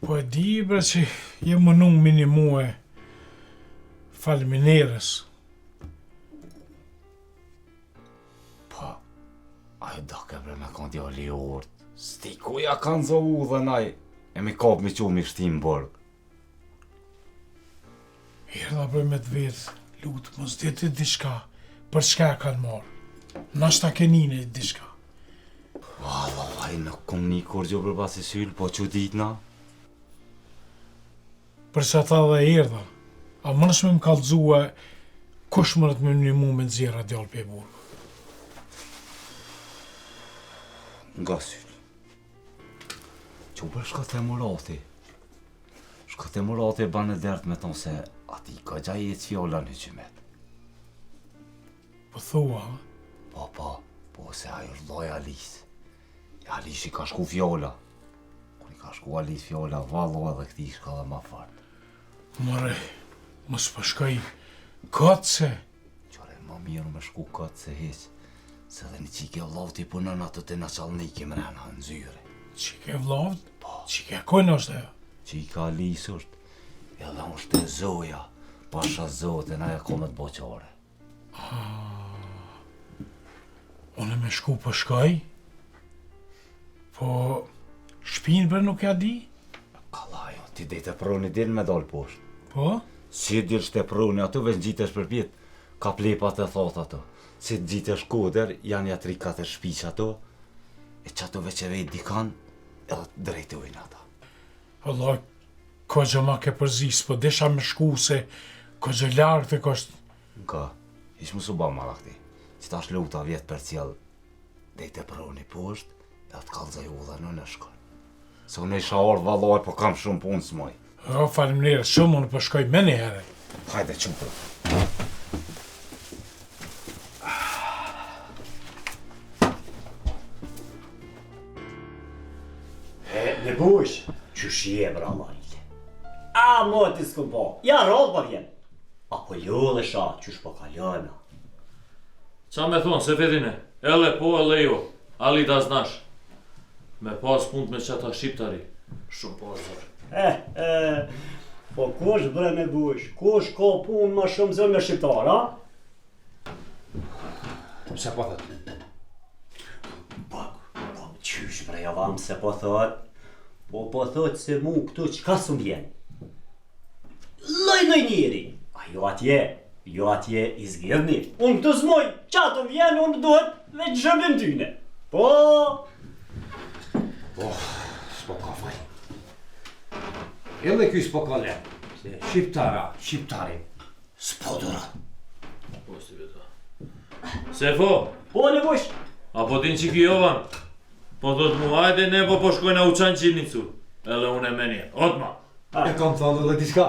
Po e di, bre, që je mënu minimue falminerës. Po, ajo doke, bre, me konë djalli orët. Sti kuja kanë zohu dhe naj, e mi kap mi qumë i shtim bërg. Erdha, bre, me të vetë, lutë, mos djeti diçka, për çka e kanë marë. Nashta ke nine diçka. Wallahi, nuk kom një kur gjo për pasi syll, po që ditna. Përsa ta dhe erdha, a më nëshme më kalëzua kush më rëtë me një mu me nëzira djallë për e burë. Nga syll. Që për shko të murati. Shko të murati e banë e dertë me tonë se ati ka gjaj e të fjolla në qymet. Po thua, ha? Po se ajo loj Alis. Alis i ka shku fjolla. Kur i ka shku Alis fjolla, vallo edhe këti shka dhe ma fartë. Mëre, mos për shkoj këtë se. Qore, më mirë me shku këtë se heq. Se dhe një qike vlavti punën ato të në Salniki mrena në zyre. Qike vlavt? Po. Qike kojnë është e? Qika Alis është. Edhe është e zoja. Pasha zote, na e komet boqare. Unë me shku për shkoj? Po, shpinë për nuk ja di? Kalajo, ti dhe të pruni din me dalë poshtë. Po? Si dir shte pruni, ato veç gjitesh për pjetë, ka plepat e thot ato. Si gjitesh koder, janë ja 3-4 shpiq ato, e që ato veç e vejt dikan, edhe drejtojnë ata. Allah, ko gjë ma ke përzis, po desha me shku se ko gjë largë të kështë. Ka, ish më su ba malakti, që ta shluta vjetë për cjellë, dhe i të pruni poshtë, edhe të kalzaj u dhe në shkon. Se unë isha orë valoj, po kam shumë punë s'moj. O, faleminderit shumë, unë përshkoj me një herë. Hajde, qupë. Në bush, që shje, bra Marile. A, mo të s'këm po, ja rollë pa vjen. Apo jo dhe sha, që shpo kaljana. Qa me thonë, se vedine, ele po, ele jo, ali da znash. Me pas punt me qata shqiptari, shumë po azor. Po kush bre me bush, kush ka punë ma shumë zë me shqiptar, a? Se po thët? Po, qysh bre javam se po thët? Po thët se mu këtu qka së vjen? Loj njeri, a jo atje i zgjidhni. Unë këtu s'moj, qa të vjen, unë duhet veç shëmbim tyne. Po, s'po ka faj. Edhe kjo s'po ka le. Se shqiptari, s'po dura. Po s'ti veta. Sefo! Po në bush! Apo din që ki Jovan? Po thot mu, hajde ne po shkojna u qanë qinicu. Ele unë e menje. Otma! E kam thonë dhe diska.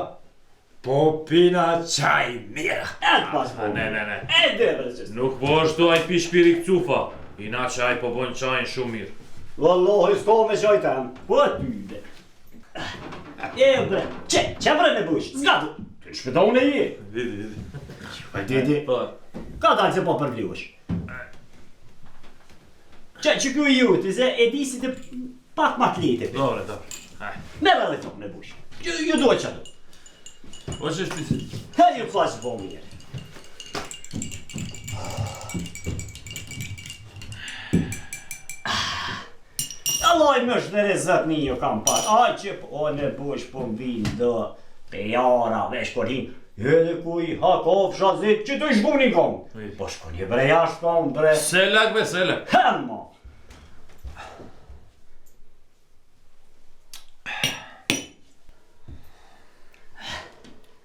Po pina qaj mira. E të pas po. Ne. E dhe vërësës. Nuk po është aj pi shpirik cufa. Ina që aj po bon qajnë shumë mirë. Wallahi s'ka me qaj tem. Po ty dhe. E bre, që bre në bush? Zgadu. Të në shpëta unë e je. Vidi. Didi. Ka dalë se po përvliush. Që ku juti, se e di si të pak ma klete. Dobre. Merë edhe tonë në bush. Ju duhet që ato. Po që shpisit? Ha, ju flasë po mirë. Alloj më është dhe rezat një jo kam par. Aj që po në bush po më vinë dë pejara, vesh por hinë. Edhe ku i hakov shazit që të ishbunin kom. Po shkon je bre jash kom bre. Selak be selak. Hemma.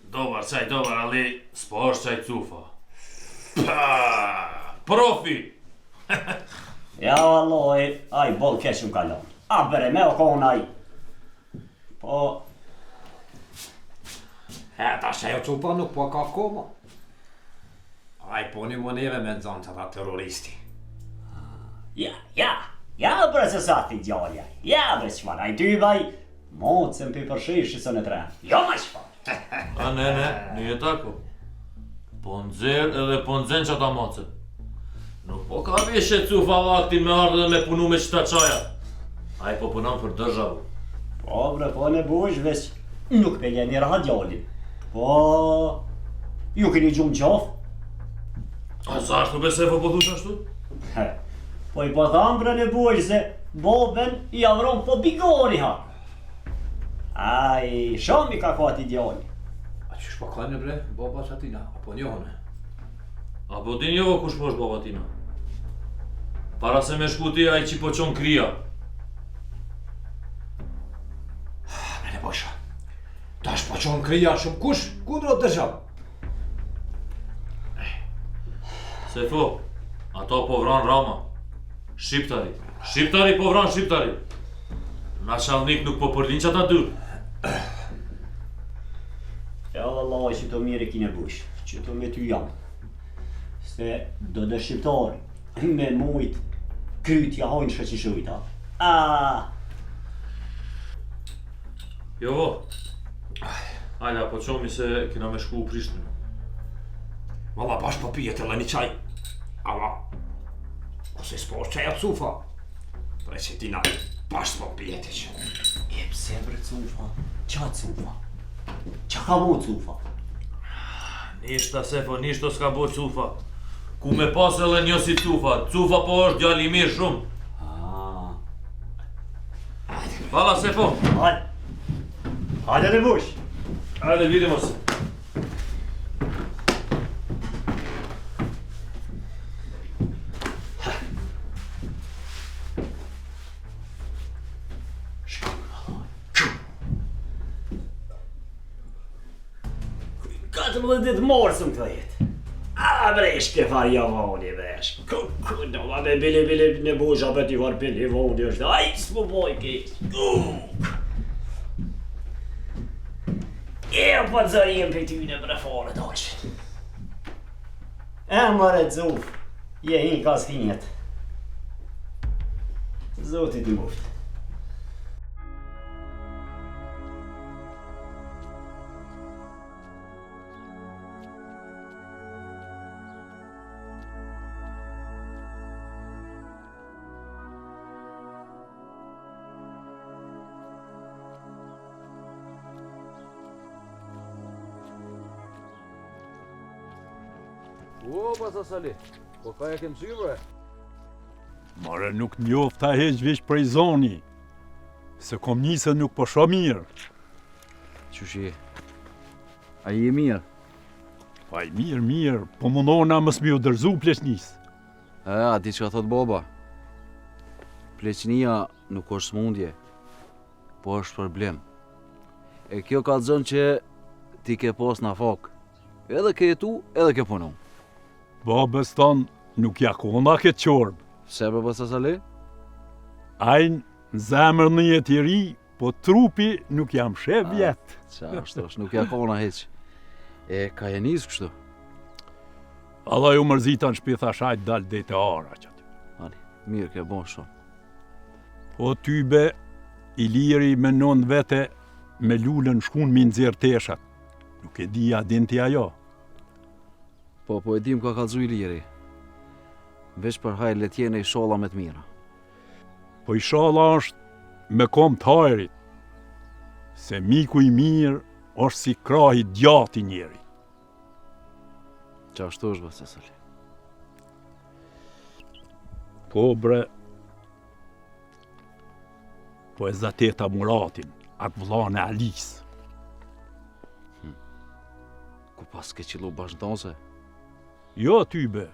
Dobar, ali s'po është qaj cufa. Profi! Ja, alloj, aj bol keqëm kalon. A bere me o kon aj. Po... Ta ajo cupa nuk po ka koma. Aj po një më neve me nëzanë që ta terroristi. Ja, bre se sa ti djallja. Ja, bre shfar, aj ty vaj, mocën për përshishë së në tren. Jo, ma shfar. A ne, nije tako. Po nxerë edhe po nxenë që ata mocën. Nuk po ka vishe cufa vakti me ardhë dhe me punu me qëta qaja. Aj po punon për dërzhavu. Po bre, po në bush, veç nuk pelje një rahat djallin. Po... ju keni gjumë qafë? A sa ashtu besefo po thush ashtu? Po i po thamë bre në bush se boben i avron po bigori ha. Aj, shumë i ka kati djalli. A që shpa ka në bre, baba që atina, apo njohëne? Apo din jo kush po është baba tina? Para se me shkuti aj që po qonë kria. Mene bosha, ta është po qonë kria shumë kush, ku do të dërzhav? Sefo, ato po vran Rama. Shqiptari po vran shqiptari. Na Shalnik nuk po përlin që ata dur. Ja vallaj që të mire kine bush, që të me ty jam. Se do dhe shqiptari me mujt krytja hojnë shë që shujta. Jo vo. Ajla, po qomi se kina me shku u Prishtinë. Valla bash po pijet e një qaj. Ama, ose s'po është qaj apsufa. Pre që tina bash po pijet e që. E pse bre cufa? Qa cufa? Qa ka bo cufa? Nishta Sefo, nishto s'ka bo cufa. Ku me pas edhe një si cufa. Cufa po është djali i mirë shumë. Vala Sefo. Hajde në bush. Hajde, vidimo se. Katë më dhe ditë morsëm të jetë. A breshke far javoni vesh. Kudo ma me bili në busha për t'i var pili voni është. Aj, s'po boj keq. E po të zërim për ty në brefare daqin. E mëre zuf, je hi ka s'hinjet. Zotit i muft. O, pas Sali, po ka e kem syve? Mare nuk njoft ta heq veç prej zoni, se kom njëse nuk po sho mirë. Qyshi, a i e mirë? Pa i mirë, po mundona mës mi u dërzu pleqnis. A ti që ka thot boba? Pleqnia nuk është smundje, po është problem. E kjo ka të zënë që ti ke pos në fok, edhe ke jetu, edhe ke punu. Babës tonë nuk ja kona këtë qorbë. Se për bësa Sali? Ajnë në zemër në jetë i ri, po trupi nuk jam shef vjetë. Qa është, nuk ja kona heq. E ka e njësë kështu? Allah ju mërzita në shpitha shajt dalë dhe të ara që aty. Ani, mirë ke bon shumë. Po tybe, i liri me non vete me lullën shkun mi nëzirë teshat. Nuk e di a din ti ajo. Po e dim ka kalzu i liri. Veç për hajë letjene i sholla me të mira. Po inshallah është me kom të hajrit, se miku i mirë është si krahi djati njeri. Qa ashtu është, Bas Cecili? Po bre, po e zateta Muratin, atë vllane e Alisë. Ku pas ke qilu bashkëdonse? Jo ty be,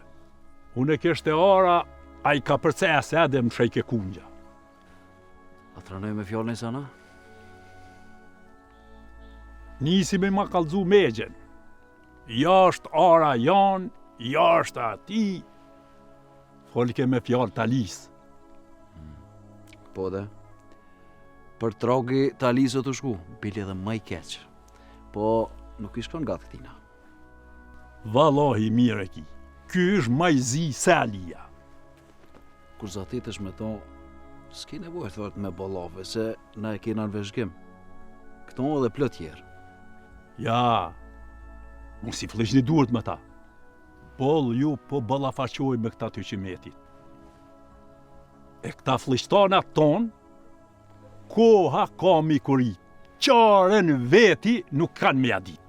unë e kështë e ara, a i ka përces edhe më shejke kundja. A të rënoj me fjallën e sana? Nisi me ma kalzu megjen. Jashtë ara janë, jashtë ati, folke me fjallë të Alisë. Po dhe? Për trogi të Alisë të shku, bili edhe më i keqë. Po nuk i shkon gatë këtina. Valahi mire ki, ky është ma i zi se Alia. Kur zatit është me to, s'ki nevojë thërët me bolave, se na e kena në veshgim. Këto edhe plot tjerë. Ja, mos i fleqni duart me ta. Boll ju po ballafaqoj me këta 200 metit. E këta fleqtanat ton, koha ka mi kurit. Qaren veti nuk kanë me adit.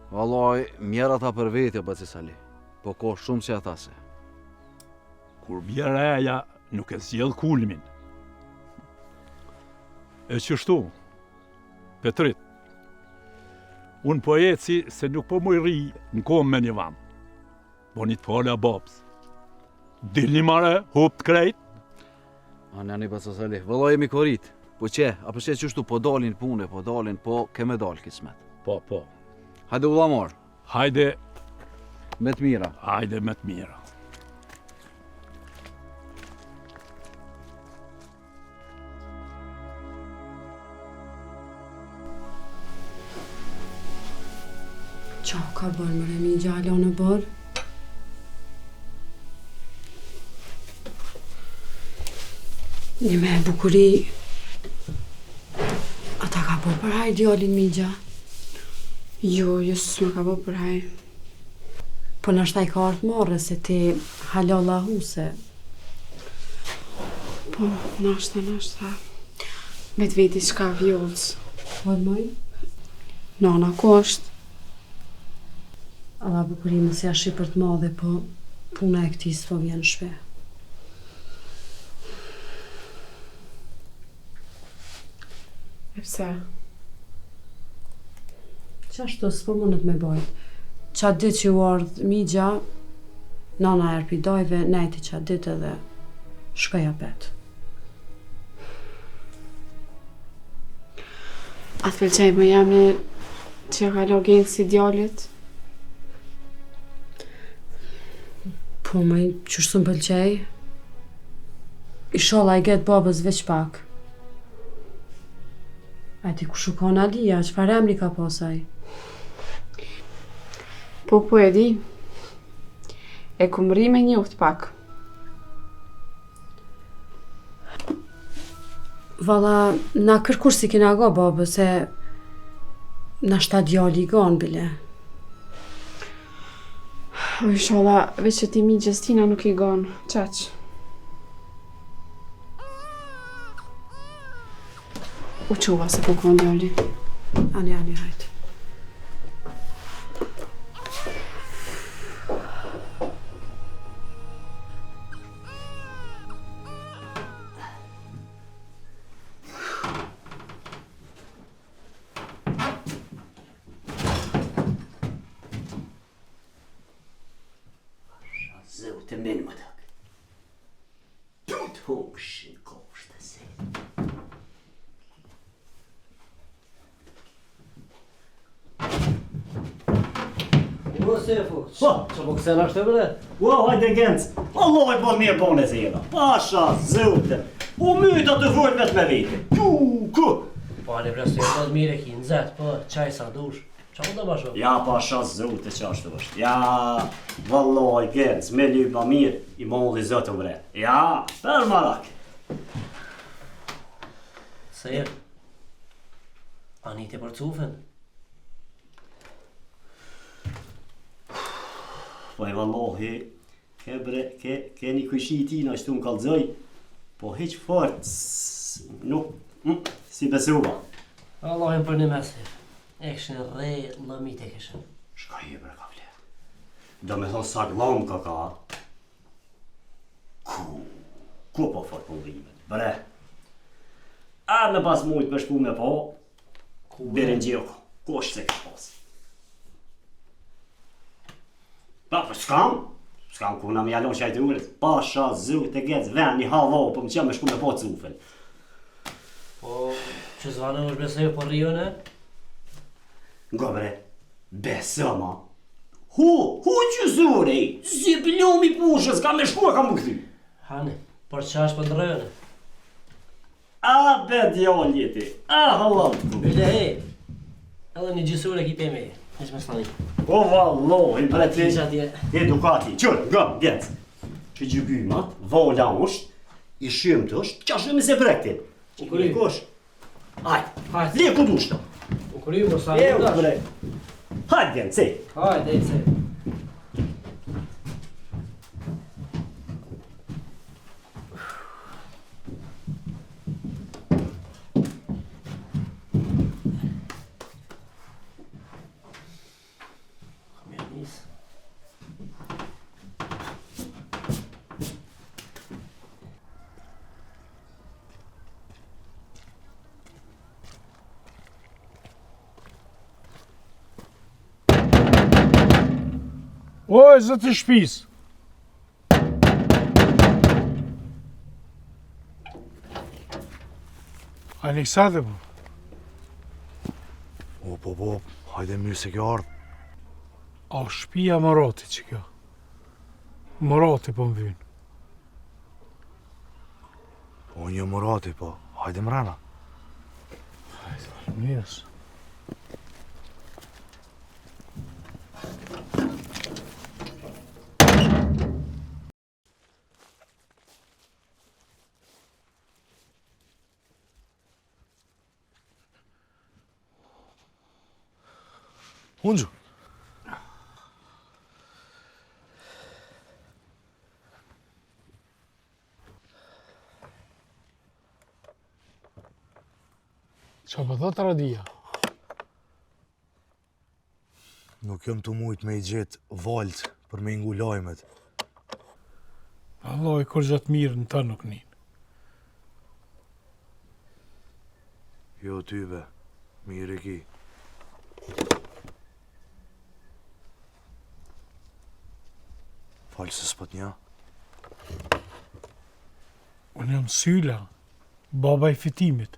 Vallaj, mjera ta për veti, Bas Cecili, po ko shumë që ata se. Kur bjerë eja, nuk e zjedh kulmin. E qështu, Petrit, unë po eci se nuk po mu i ri në kom me një vam. Bo një të fale a babs. Dilni mare, hup të krejt. Anjani, Bas Cecili, vallaj jemi korit. Po që, a përse qështu po dalin pune, po keme dal kismet. Po. Hajde ullamor. Hajde. Me të mira. Hajde me të mira. Qa ka bërë më remi gjallë në bërë? Një me bukuri, ata ka bërë për hajë djallin migja. Jo, s'më ka bërë për hajë. Po nështë i ka artë marrë se ti halalla huse. Po, nështë. Vetë veti shka vjollës. Po e mëj? Nana, ko është? Alla bukurimë se ashtë i për të madhe, po puna e këti s'po vjen shpe. E pse? Qashtu s'po mundet me bajt. Qa dit që u ardhë migja, nana erpi dajve, nejti qa dit edhe shkaja petë. A të pëlqej më jemi që ka logenë si djallit? Po më qështë më pëlqej? Ishala i getë babës veç pak. A ti ku shukon Alia, qëfar emri ka pasaj? Po e di. E kumri me njoft pak. Valla, na kërkur si kina go babë, se na shta djali i ganë bile. O ishala, veç që ti mi Gjestina nuk i ganë, qaq. U quva se po konë djali. Ani, hajtë. Zëvë të menë më takë. Të hongëshin koshtë të se. O, Sefu, që po kësena është të bre? O, hajde gencë. Allah e po mirë pone zela. Pasha, zëvëte. U myta të vojt vetë me vete. Ku? Po, ale bre, së e të mire ki në zetë, po, qaj sa dush. Qa më të basho? Ja, pasha, zëvëte që ashtu është. Ja, vallaj, gencë, me një pa mirë, i molli zëtë bre. Ja, për marak. Se e, anite për cufen? Po e vallohi, ke bre, ke një kujshi i tina ashtu më kalzoj, Po hiq fort, nuk, si besuva. Allahin për një mesir. E këshin re lëmit e këshin. Shka je bre ka vle. Do me thonë sa glam ka. Ku po fort po dhimet, bre. A me pas mujt me shpu me po, birin gjeko, ku është se kësh pas. Pa, për s'kam ku na me jalon qajtë uret, pasha, zut e gec, ven, një havo, po më qëm me shku me po cufën. Po, që zvanë është besoj po rione? Nga bre, beso ma. Hu që zure, si plumi pushës, ka me shku e ka më këthy. Hani, por qash për ndrëjone? A, be djallje ti, a, hallam. Bile hej, edhe një gjysur e kipe me, ishë me stani. O, vallohin, bre ti, atje. edukati, qërë, nga, gec. Që gjybymat, vola është, i shëmë të është, qa shëmë se brektin. Që kërë kosh. Hajt, le ku dushta. U kërë më sa një dash. Bre. Hajt, gen, cej. Hajt, e cej. Oj, zëtë shpis. Aleksandr, po. Po, hajde mirë se kjo ardhë. A shpia Murati që kjo? Murati po më vynë. Po, një Murati, po. Hajde mrena. Hajde, mirës. Ungjë. Qa për thot Radia? Nuk jëm të mujt me i gjetë valët për me ingu lajmet. Allah i kur gjatë mirë në të nuk njën. Jo tyve, mirë e ki. Falë se s'pët nja. Unë jam Syla, baba i fitimit.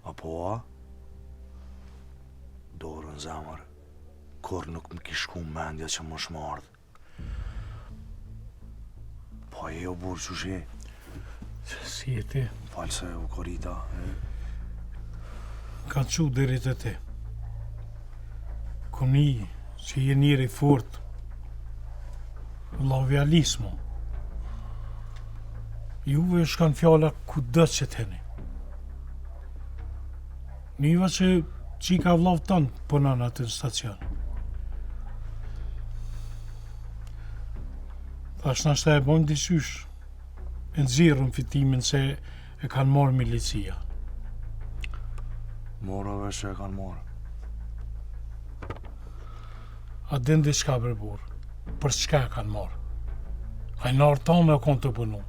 Apo a? Dorën zemër, kur nuk më kishku mendja që më shmardh. Po e o burë që shje? Si e ti? Falë se u korita. Ka qu deri të ti. Kuni që je njëri fort. Lovialismo. Juve shkan fjalla ku dëtë që t'heni. Niva që qika vllav tanë punon atë në stacion. Thash nashta e bojnë disysh. E nëzirën fitimin se e kanë morë milicia. Morave që e kanë morë. A din dhe shka bërbur, për çka e kanë marë. Hajnarë tonë e konë të punu.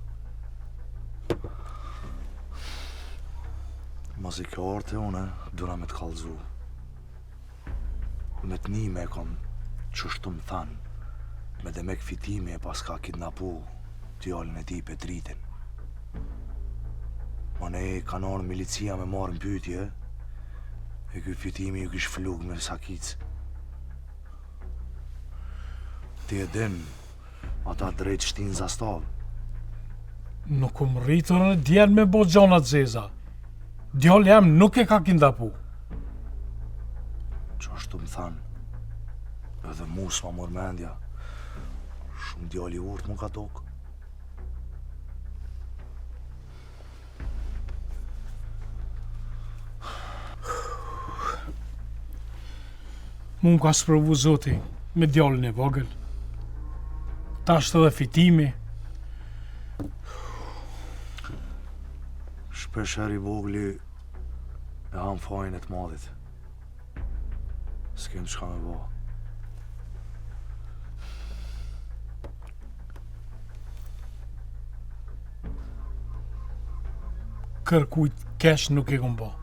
Mos i kjo orte une, duna me të kallëzu. Me të një me kon qështu më thanë, me dhe me këfitimi e pas ka kidnapu djallin e ti Petritin. Ma ne kanë orë milicia me marë në pytje, e kjo fitimi ju kish flug me sakicë. Ti e din, ata drejt shtin zastav. Nuk më rritur në djelë me bo gjonat zeza. Djallë jam nuk e ka kindapu. Qashtu më thanë, edhe mu s'ma mor mendja. Shumë djalli urt më ka tokë. Mu më ka sprovu zoti me djallin e vogël. Tasht edhe fitimi. Shpesh herë I vogli e ham fajin e të madhit. S'kem çka me bo. Kërkujt kesh nuk e kom bo.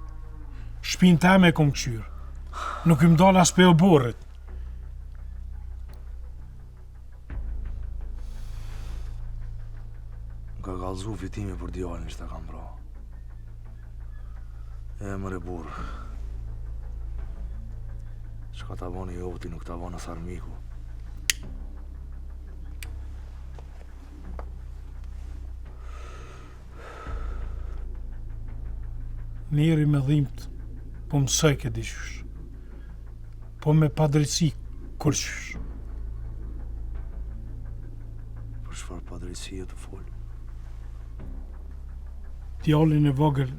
Shpinë teme e kom qyrë. Nuk I mdall as pe o borrit. Ka kallzu fitimi për djalin që ta kam bra. E mëre burë. Çka ta voni joti nuk ta vona sarmiku. Njeri me dhimt, po mësoj ke diqysh. Po me padrejtësi kur qysh. Për çfarë padrejtësie të fol? Djalin e vogël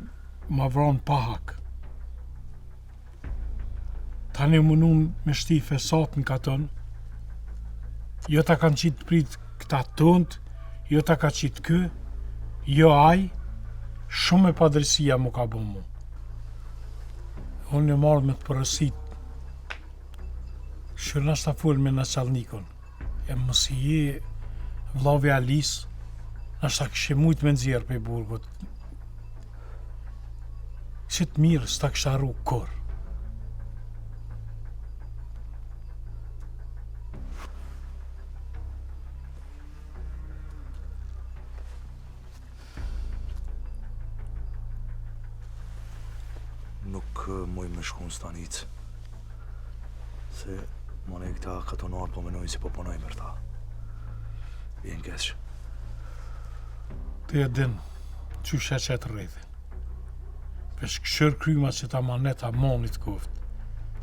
ma vran pa hak. Tani munun me shti fesat në katon. Jo ta kanë qitë prit këta tënd, jo ta ka qitë kë, jo aj, shumë e padrejtësia mu ka bo mu. Unë e marrë me të përësit. Shërë nështë ta full me në qalnikon. E mësi je vlavi Alis, nështë ta këshe mujt me nëzjerë pe burgut. Që të mirë s'ta kësha ru kor. Nuk muj me shku në stanic. Se mone këta katonar po menojnë si po punoj për ta. Vjen keq. Ti e din, qyshe që të rejthin. Pesh këshër kryma që ta maneta monit koft,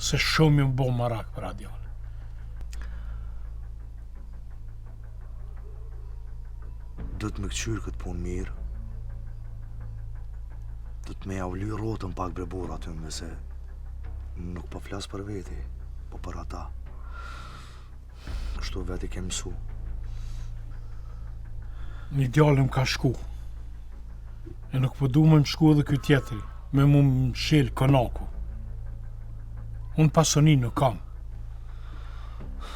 se shumë ju bo marak për adjale. Do të me këqyrë këtë punë mirë. Do të me javly rotën pak bre burra aty me se nuk po flas për veti, po për ata. Kështu veti kem mësu. Një djalëm ka shku. E nuk po du me më shku edhe këtë tjetëri, me mu më shilë konaku. Unë pasoni nuk kam.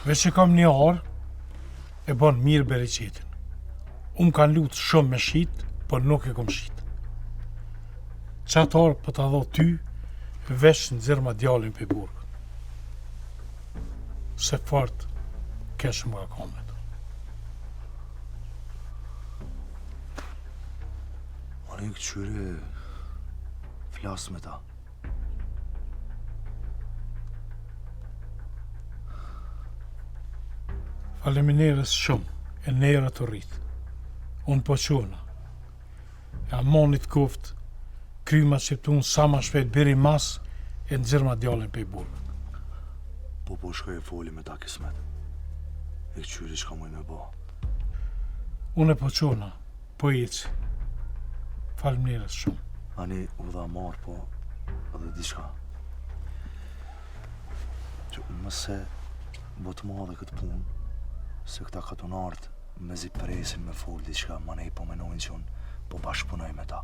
Veç e kam një arë, e bon mirë bereqetin. Unë kanë lutë shumë me shqitë, por nuk e kom shqitë. Qatë arë për të dho ty, veç në zirë ma djalin për burgët. Se fort, kesh më ka kamet. Mane këqyre, flas me ta. Faleminderes shumë, e nera të rritë. Unë po qona. Ja monit kuft, kryma qiptun sa ma shpejt biri mas, e nëzirë ma djalin për burgët. Po shkoj e foli me ta kismet. E këqyre që ka muj me bo. Unë e po qona, po ici. Faleminderes shumë. Ani u dha marë, po edhe diçka. Që mëse bo të madhe këtë punë, se këta katonartë me zi presin me fol diçka, ma nej po menojnë që unë po bashkëpunoj me ta.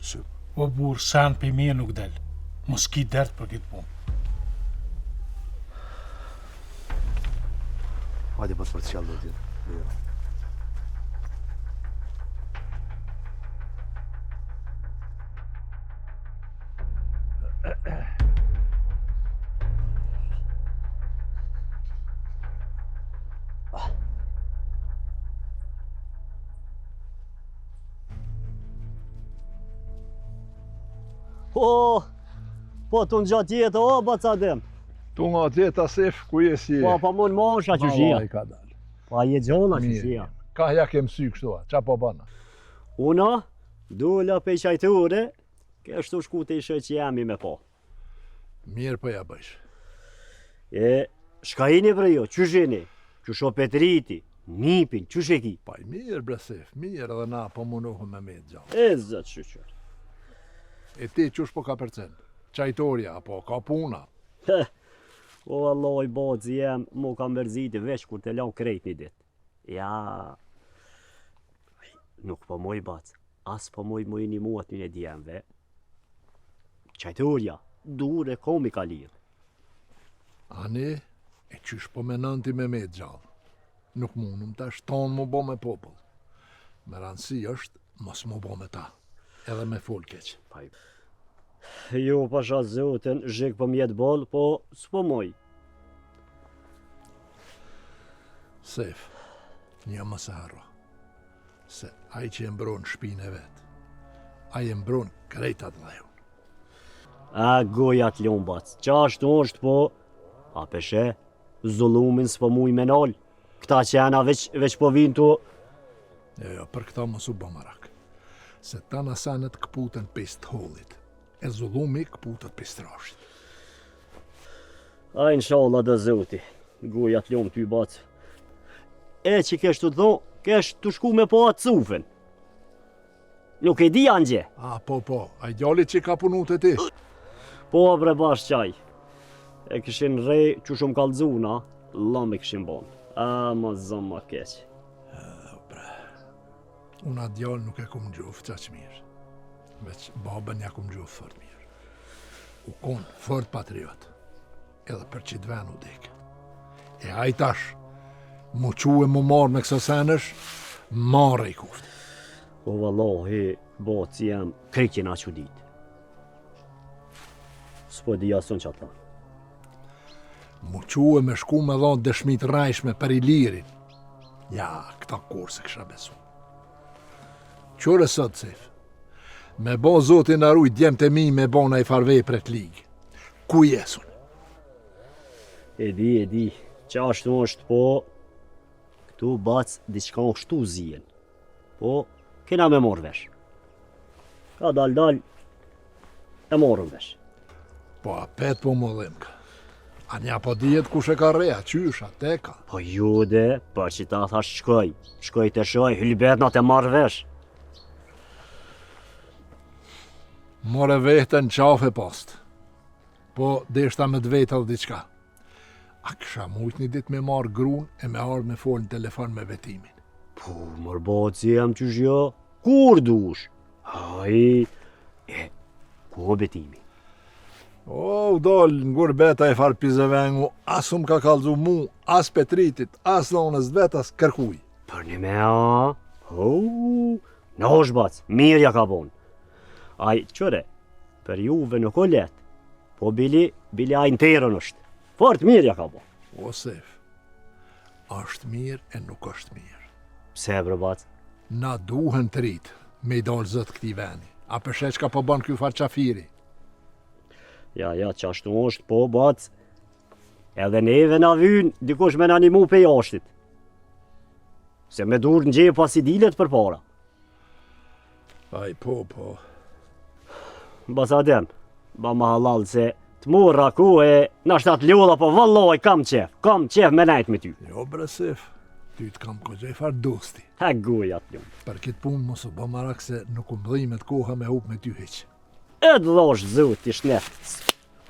Se O burë, sen për me nuk del. Mos ki dert për këtë punë. hajde pas për të qellë do t'jetë. Po, të në gjatë jetë, o, bacadem. Tu nga gjeta sef, ku je si? Po, pa mund mosha që shia. Ma ka dalë. Pa je gjona që shia. Ka ja kem sy kështu, qa po bana? Una, dula pe qajture, kështu shku të ishe që jemi me po. Mirë po ja bëjsh. E, shka jeni vre jo, që sheni? Që sho Petriti, Nipin, që sheki? Pa i mirë bre sef, mirë edhe na po mundohëm me me të gjallë. E zëtë shqyqër. E ti qush po ka përcen? Qajtoria, apo ka puna? O Allah i bazi jem, mu ka mërziti veç kur të lau krejt një dit. Ja, Nuk po moj bac, as po moj një muat një djemve. Qajtërja, dur e komi ka lirë. Ani, e qysh po menanti me gjallë. Nuk mundum të tonë mu bo me popull. Me rëndësi është, mos mu bo me ta. Edhe me full keq. Jo, pasha zoten, zhik po mjetë bol, po s'po moj. Sef, një më se harro. Se aj që e mbron shpinë e vetë, aj e mbron krejtat dhejun. A gojat ljon bac, qashtu është po, a peshe, zullumin s'po muj me nol. Këta që janë veç po vinë tu. Jo, për këta mos u bëmarak. Se ta nasanet këputën pes të holit, e zullumi këputët pes të rashit. A inshallah dhe zoti, gojat ljon ty bac. E që kesh të dho, kesh të shku me po atë cufen. Nuk e di angje. A, po, a i djallit që ka punu të ti? Po, bre bash qaj. E këshin rej që shumë kalzuna, lam e këshin bon. A, ma zëm ma keq. Unë atë djallë nuk e kum gjufë qaq mirë. Veç babën ja kum gjufë fort mirë. U konë fort patriot. Edhe për që dven u dekë. E hajtash, mu quë mu marë me këso senësh, marë i kuftë. O vallahi, boci jam krejtjen a që ditë. S'po di asun që ata. Mu quë me shku me dhonë dëshmit rajshme për i lirin. Ja, këta kurse kësha besu. Qore sot, Sef, me bo zotin aruj djem të mi me bona i farvej për të ligë. Ku jesun? E di, që ashtu është po, këtu bac diçka shtu zien. Po, kena me morë vesh. Ka dal, e morën vesh. Po, a pet po më dhimka. A nja po dijet kush e ka reja, qysha, teka. Po jude, për që ta thash shkoj të shoj, hylbet në të marrë vesh. More vetën qafe post. Po, deshta me dvetat diçka. A kësha mujt një dit me marë grun e me ardhë me folë në telefon me vetimin. Po, mërboci jam që zhjo, kur dush? Haj, ku betimi? O, u dollë në gurbeta e farë pizevengu, as ka kalzu mu, as Petritit, as nonës vetas kërkuj. Për një mea, në është bac, mirja ka bon. Aj, qëre, për juve nuk o let, po bili a interën është. Fort mirja ka bon. O, Sef, është mirë e nuk është mirë. Pse, bre bac? Na duhen të rritë me i dalë zëtë këti veni. A përshe që ka po banë kjo farë qafiri? Ja, që ashtu është, po, bac. Edhe neve na vynë, dikush me në animu pe jashtit. Se me dur në gjejë pas i dilet për para. Aj, po. Basadem, ba ma halal se të murra ku e në shtat ljolla, po valloj kam qef me najt me ty. Jo, bre Sef, ty të kam këgjej farë dosti. Ha gujat ljum. Për kitë punë mos u bë marak se nuk u mdhimet koha me hup me ty heq. E dhosh zut i shnetës.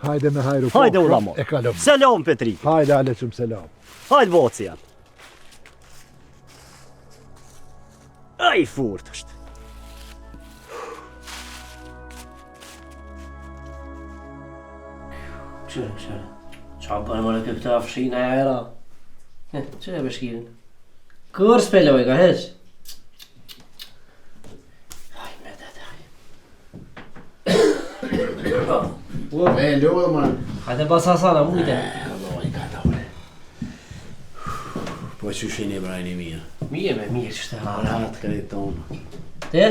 Hajde me hajru. Hajde u lamo. E kalom. Selam Petri. Hajde Alequm, selam. Hajde boci janë. Aj furt është. Qërë. Qa bërë më në këpëta fshina e era? Që e bëshkirin? Kër s'peloj ka heq? Aj, me Me lodhë, man. Hajde basa sana, mujte. Po që shini brajni mirë? Mirë që shte. Arat krejtë tonë. Te?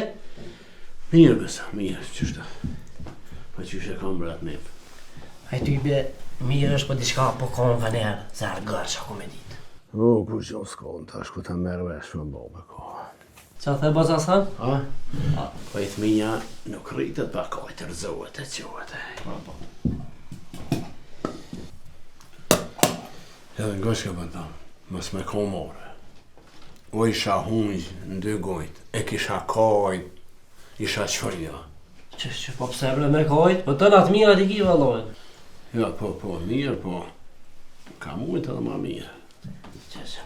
Mirë bësa, mirë që shte. Po që shte kam brat nep. Aj ty be, mirë është po diçka po konë vënerë, se argërë që ako me ditë. O, ku që o s'konë, tash ku ta merë vesh me bo me kohë. Qa the basa san? Po i thminja nuk rritët pa kohë të rëzohet e qohet. Edhe ngosh ka bënda, mës me komore. O isha hunjë në dy gojt, e kisha kajt, isha qërja. Që po pse bre me kajt? Po të natë mirat i ki valojnë. Ja, po, mirë, po, ka mujtë edhe ma mirë.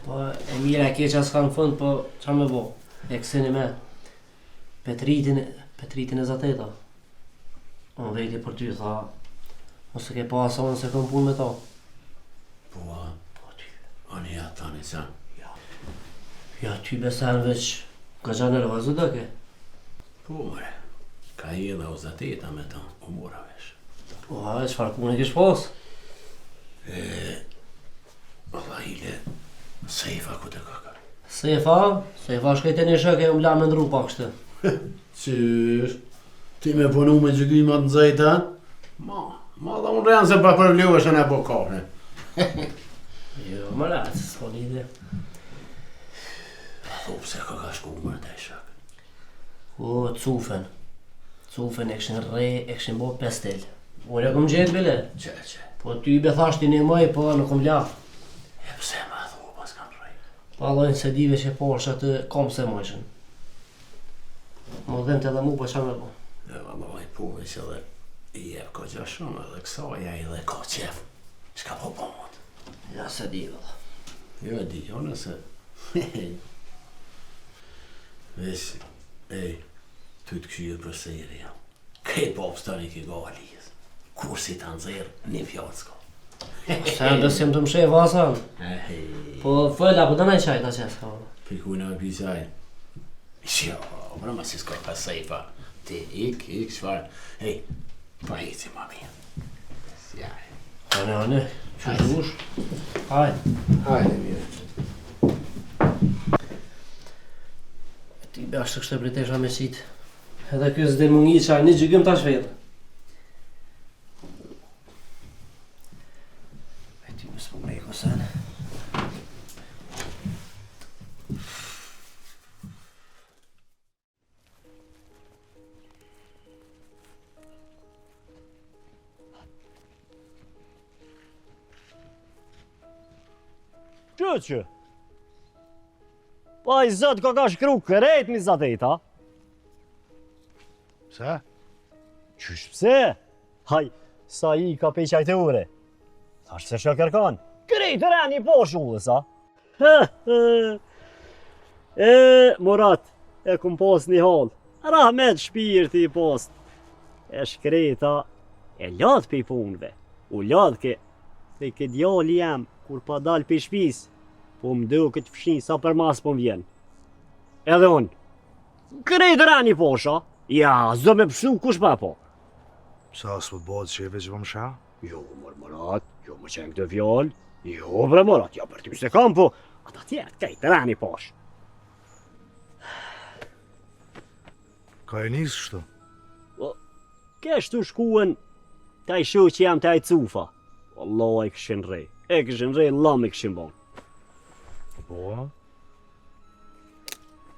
Po, e mira e keqa s'ka në fund, po qa me bo? E kësini me. Petritin e Zateta. Unë vejti për ty, tha, ose ke pa asonë se këm punë me ta. Po, anë ja tani sen. Ja, ty besen veç, ka gja nervozë dhe ke? Po, mre, ka i edhe o Zateta me ta, u mora vesh. Po, qëfar punë e kish pas? Valla ile, Sejfa ku të kaka. Sejfa shkajte një shëke, më la me ndru pak shtë. Qysh, ti me punu me gjykimat në zejta? Ma da unë rënë se pa përvlueshën e po kafën. Jo, më ratë, s'ko një ide. Thup se ka shku mërë të shak. O, cufen. Cufen e këshin re, e këshin bo pestel. Unë e kom gjetë bile. Që? Po ty be thashti një mëj, po në kom la. E pse ma thu, pas kam rej. Pa lojnë se dive që porsha të kom se mëjshën. Më dhem të edhe mu për qa me po. E valla i puve që dhe i jep ko gja shumë edhe kësaja i dhe ka qef. Qka po pomot? Ja se di valla. Jo di, jo nëse. Vesh, ty të këshyë për sejri jam. Kej pops tani ki ga alijës. Kur si të nëzirë, një fjallë s'ka. Se në dësim të më shef asan. Po fëlla, po dënaj qaj ta qes ka. Pikujna me pi qaj. Jo, pra ma si s'ka pa sejfa. Ti ik, shfar. Hej, pa hici ma mirë. Sjaj. Ane, që dush? Hajde. Hajde, mirë. Ti bashkë të kështë e britesha me qitë. Edhe kjo s'de më ngi qaj, një gjygim ta shvedhe. E ti më s'po mrejko sen. Që? Pa i zëtë ka shkru kërejt mi Zateta. Pse? Qysh pse? Haj, sa i ka pe qajtë ure. Thash se shë kërkan. Kërejt të reni po shullë, sa? Murat, e kum pos një hal. Rahmet shpirti i post. E shkreta, e ladh pe i punve. U ladh ke djali jem, kur pa dal pe shpis. Po më do këtë fshin sa për mas po më vjen. Edhe unë. Kërejt të reni posha. Ja, zdo me pështu kush pa po. Sa s'po të bëhet qeve që po më shah? Jo, Murat, jo më qenë këtë fjall. Jo, bre Murat, ja për ty se kam po. Ata tjetë, kërejt të reni posh. Ka e njësë kështu? Keshtu shkuen, ta i shu që jam ta i cufa. Allah e këshin rej. E këshin rej, lam e këshin bon. Po?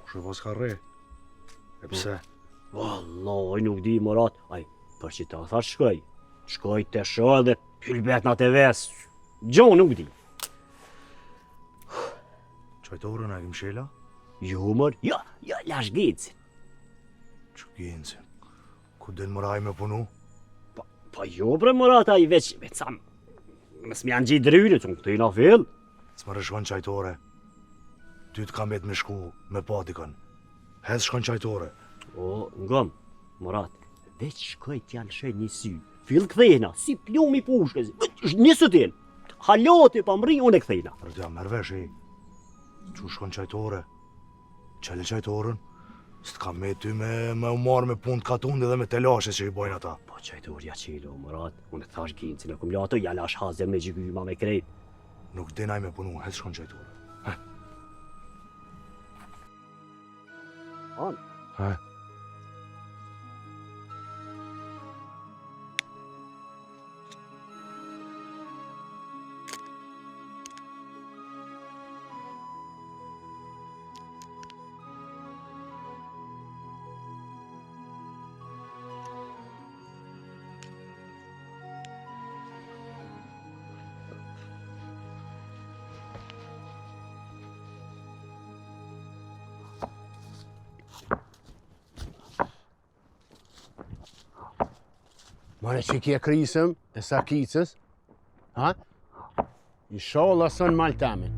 Kushe pas ka rej? E pse? Wallahi nuk di Murat, aj, për që ta thash shkoj. Shkoj të shoj dhe pylbet nga të ves. Gjo nuk di. Qajtorën e kim shela? Jo mër, ja, lash gicin. Që gicin? Ku den mëraj me punu? Pa jo bre Murat, aj veç sa mës më janë gjitë drynit, unë këtë i na fill. S'më rëshkon qajtore. Ty të kam me shku me patikën. Hez shkon qajtore. O, ngëm, Murat, veç shkoj t'janë shë një sy. Fill këthejna, si plumi pushkës. Nisë t'jen, haloti pa mri, unë e këthejna. Për t'ja mërvesh i. Që shkon qajtore? Qele qajtorën? S'të kam me ty me u marrë me punë t'katundi dhe me telashe që i bojnë ata. Po qajtorja qilo, Murat, unë e thash gincin e kum lato, ja lash hazer me gjykyma me krejt. Nuk dinaj me punu, hez shkon qajtore. Anë? Mare që kje krisëm e sakicës, ha? I shohë lasën maltamin.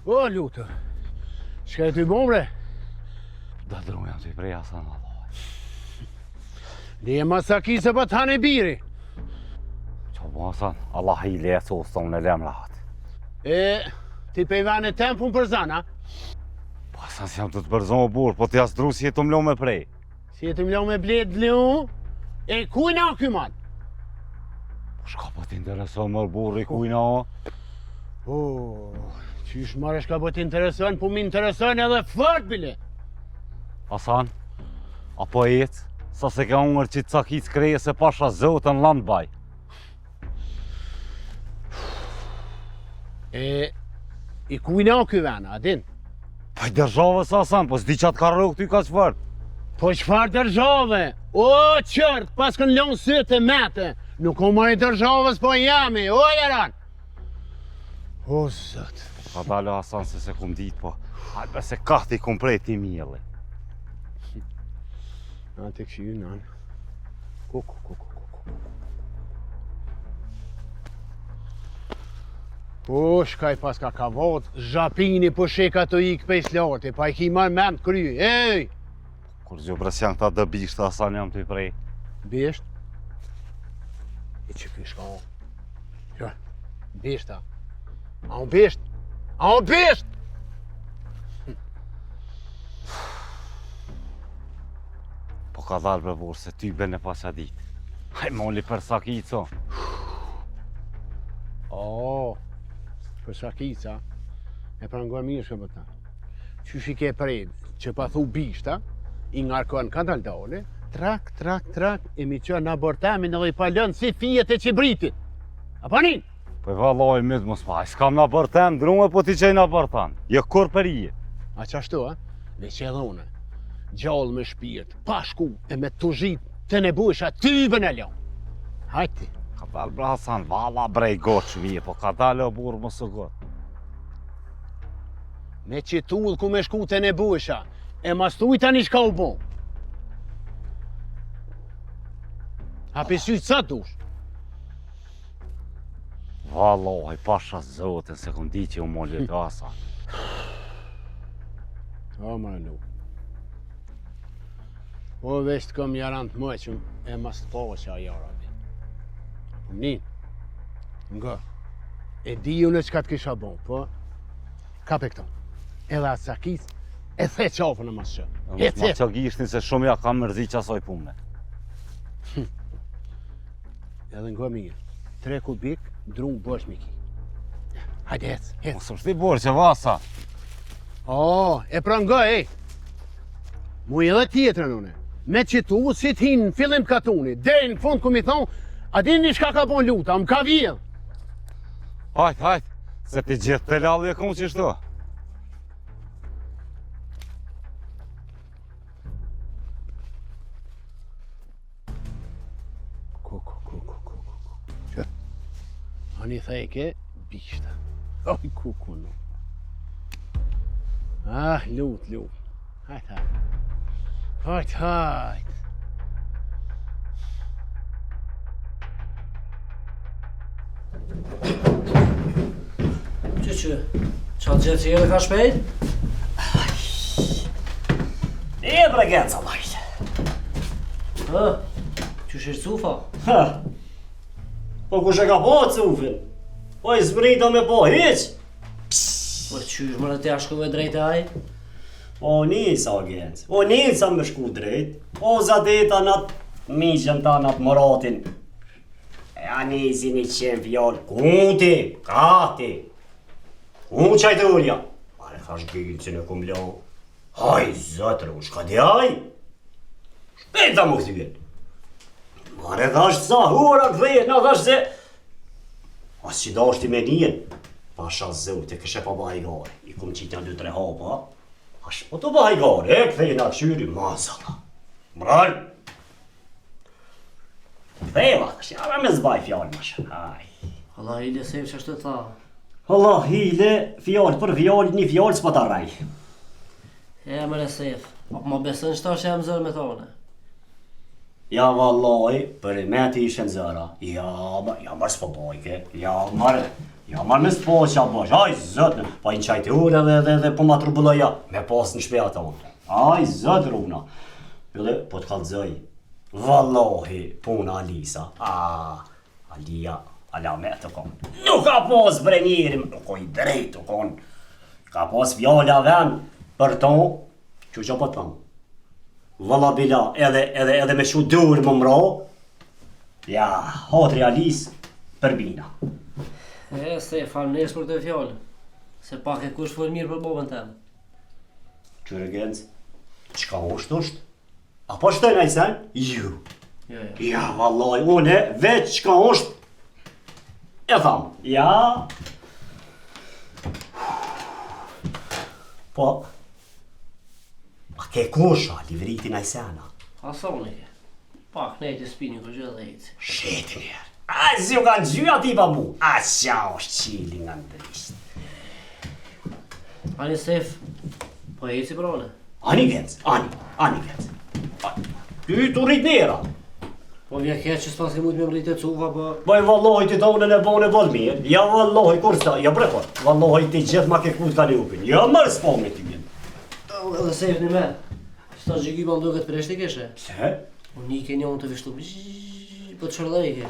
O, lutë. Çka e ty bon, bre? Da druja të i prej Hasan Allah. Dhe e masakise pa të hanë e biri. Qa bo Hasan, Allah i le e sos tonë në lem rahat. E, ti pejvan e tempun për zana? Po Hasan si jam të përzon o burë, po të jasë dru si e të mlo me prej. Si e të mlo me bled leu? E kujna o kyman? Po shka po t'intereson mërë burë i kujna o? Qysh marrë shka po t'intereson, po m'intereson edhe fort bile. Hasan, apo jetë, sa se ka unger që të cakit kreje se pasha zotën land baj. E, i kujna o ky vena, a din? Pa i dërzhavës Hasan, po s'di që atë ka rrugë ty ka qëfar. Po qëfar dërzhave? O, qërt, pas kën lonë sytë e mete. Nuk o marrë i dërzhavës, po jami, o jaran. O, zët. Ka dalë Hasan se kum ditë, po hajbe se kahti kum prej ti mjelle. Në të këshy, në. Kuku. Po, shkaj pas ka kavot, zhapini po sheka të ikë pejs larti, pa i ki marrë mend kry, ej! Kur zjo bresjan këta dë bishtë, Hasan jam të i prej. Bisht? I që kësh ka o. Jo, bishta. A unë bisht? A unë bisht? Po ka dalë bre burë se ty bene pasja ditë. Haj moli për sakico. Për sakica, e prangor mirë shka bëta. Qysh i ke prejnë, që pa thu bishta, i ngarkon ka daldole, trak, e mi qërë në abortamin edhe i palën si fijet e qibritit. A panin? Po e valoj mëtë mos maj, s'kam në abortam, drume po ti qej në abortam. Jo kur për ije. A qashtu, a? Veq edhe une, gjallë me shpirt, pa shku e me të zhit të nebusha tybën e ljon. Hajti. Ka dalë bre Hasan, vala brej gotë shvije, po ka dalë o burë më së gotë. Me qitull ku me shku të nebusha, e mas tuj tani shka u bo. Hapi sytë sa dush. Valoj, pasha zotën, se këm di që u molli të Hasan. O, më lu. O, veç të këm jaran të mëqëm, e mas të po që a jara. Nin, nga, e di unë që ka të kisha bon, po, kape këto, edhe atë sakis, e the qafën e mas që. Ma që gishtin se shumë ja ka mërzi që asoj punë. Edhe nga mirë, 3 kubik, drunë bësh miki. Hajde, hec. Mos është ti borë që vasa. E pra nga, mu edhe tjetërën une, me qitu si t'hinë në fillim katuni, deri në fund ku mi thonë, a dini shka ka bon luta, më ka vjedh. Hajt, se ti gjithë të lalli e kom që shto. Që, ani thejke, bishta. Oj, kuku në. Lut. Hajt. Që, qa gjithë që jere ka shpejt? E bre genca lajtë. Që shirë cufa? Po kush e ka po cufin? Po i zbrita me po hiq? Po qysh më në të shkuve drejt e aj? O nisa o genc, o nisa me shku drejt. O zadeta natë miqën ta natë moratin. E anisi një qenë fjallë, kunti, kati. Unë qaj të ullja. Mare thash gjincin e kum lo. Haj, zëtër, u shka djaj. Shpeta më këtyjet. Mare thash sa hura këdhejet, na thash se... As që dashti me njen. Pasha zëvë të këshe pa bajgare. I kum qitë janë 2-3 hapa. Ash po të bajgare, këthejnë a këshyri, mazala. Mral. Këthejma, thash, ja me zbaj fjallë më shë. Haj. Allah hile se që është të tha. Allah hile, fjallë për fjallë, një fjallë s'po të raj. E më resef, ma besën qëta që e më zërë me thone. Ja vallaj, për e me ti ishe në zëra. Ja, mërë s'po bojke. Ja, mërë, Ja, ma me s'po qa bash, aj zëtë, pa i në qajtë ure dhe po ma trubulloja me pas në shpeja ta unë. Aj zëtë runa. Edhe, po të kalëzoj, vallohi, puna Alisa, Alia, ala me të kon. Nuk ka pas bre njeri, nuk o i drejt të kon. Ka pas fjalla ven, për ton, që po të ton. Valla bila, edhe me shu dur më mro, ja, hotri Alis, për bina. Stefan, nes për të fjallë, se pak e kush fol mirë për bobën temë. Qyre Genc, qka është? Apo shtojnë a i sen? Ju. Ja, vallaj, une, veç qka është, e tham, ja. Po, a ke kusha, livritin a i sena? Asoni ke, pak ne të spini kështë dhe ejtë. Shetë njerë. A zju kanë gjy ati babu, a qa është qili nga ndërishtë. Ani Stef, po e si prone? Ani Genc, ani Genc. Ty të rrit nera. Po vja keq që s'pas ke mujt me mrit e cuva, po... Baj vallohi ti tonën e bone valmirë, ja vallohi kur sta, ja bre por, vallohi ti gjithë ma ke kut ka një upin, ja mërë s'po me ti mjen. Edhe Stef një me, s'ta gjygiba më duke të preshti keshe? Se? Unë një ke një unë të vishtu, po të shërdoj ke.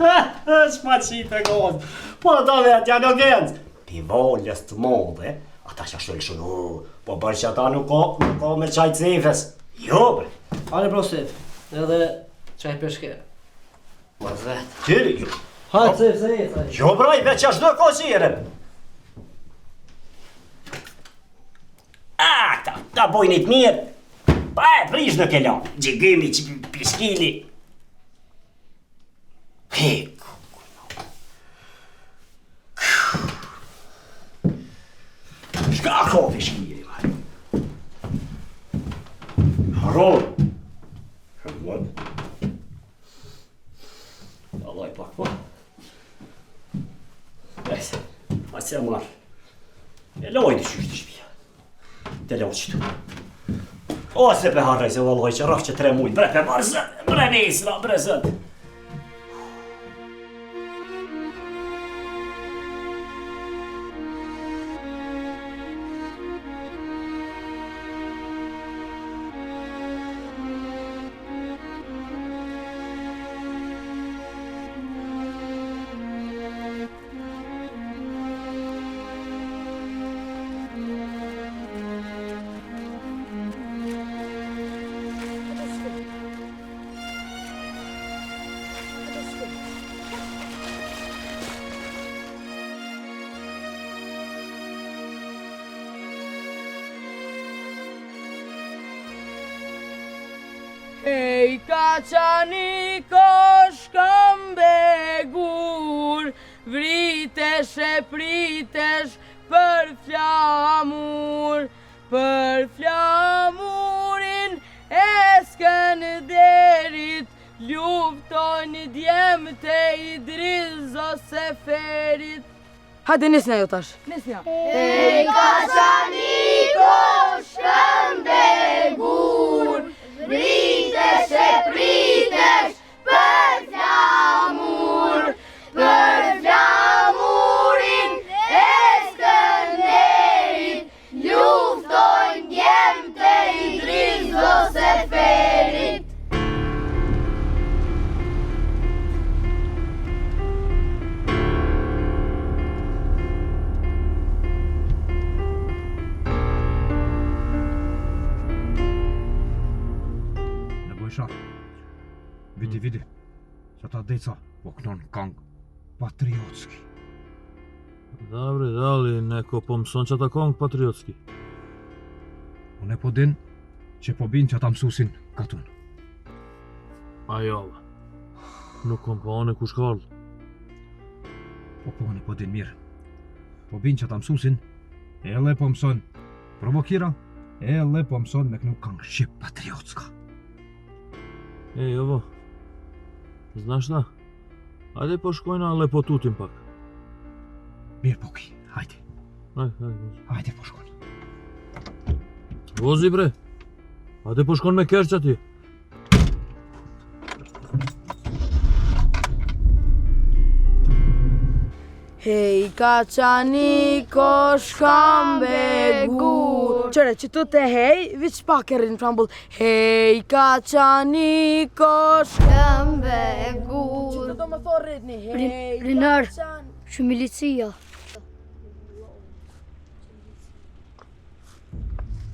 Shma qitë e gozë, po ta vetë janë o Genc. Pi voljes të modhe, ata që ashtu lëshu, po bërë që ata nuk ka me qaj cefes. Jo bre. Ale pro Stef, edhe qaj peshke. Ma zvetë. Tiri, jo. Hajtë Stef, se jetë. Jo braj, veç ashtu e ko qire. Ta bojnit mirë. Pa e prish në kelan, gjigimi që piskili. Heku. Shka kofi shkiri, maj. Haror. Shëmëllot. Allah i pak, po. Ese, a se marë. E lojnë të qyshtë të shpia. Të lojnë qëtu. O, se pe harrej se valloj që rafë që 3 mujtë, bre pe marë zëtë, bre nesra, bre zëtë. Ej, ka qani koshkëm begur, vritesh e pritesh për flamur, për flamurin e Skënderit, luftojnë djemët e Idriz ose Ferit. Hajde nisnja jo tash. Nisnja. Ej, ka qani koshkëm begur, vritesh e pritesh për flamur, për flamurin e Skënderit, luftojnë djemët e Idriz ose Ferit. Vidi, sa ta deca po knon kang patriotski. Dobre, ali neko po mëson që ta kong patriotski. Unë po din që po bin që ta mësusin katun. Ajo, nuk kom po anë ku shkall. Po unë po din mirë. Po bin që ta mësusin, e le po mëson provokira, e le po mëson me knu kang shqip patriotska. E, jovo. Znaš šta? Hajde po shkojna, ale po tutim pak. Mirë poki, hajde. Hajde po shkojna. Vozi bre. Hajde po shkon me kerqa ti. Hej, kaçani kosh kam begur. Qëre, që të te hej, viç pak e rinë prambull. Hej, kaçani kosh kam begur. Që të do më thorë rritni, hej, Rinar, shumë milicia.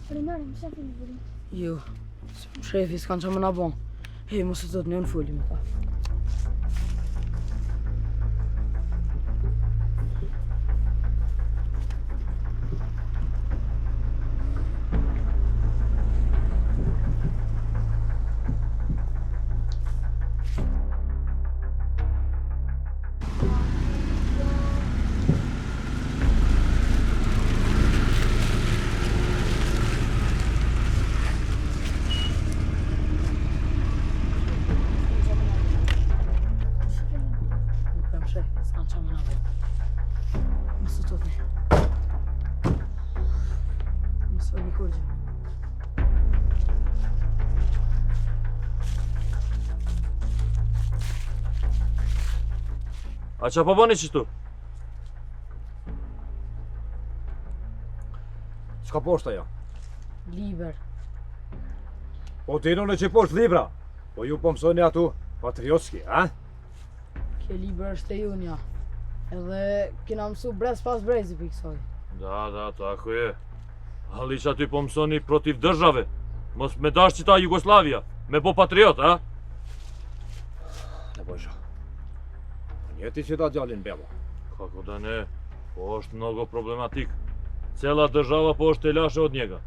Rinar, më shefi në bërim. Jo, shefi s'kan që më na bon. Hej, mos të të të një në fulli me ta. A që po bëni qështu? Qka poshta ja? Liber. Po t'inone që poshtë libra, po ju po mësoni atu patriotski, a? Kje liber është e junja. Edhe kina mësu brez pas brezi për kësoj. Da, tako je. Ali që aty po mësoni protiv dërzhave. Mos me dash qita Jugoslavia, me po patriot, a? Ne bojsha. Njeti që ta gjallin beba. Kako da ne, po është mnogo problematik. Cela država po është e lashe od njega.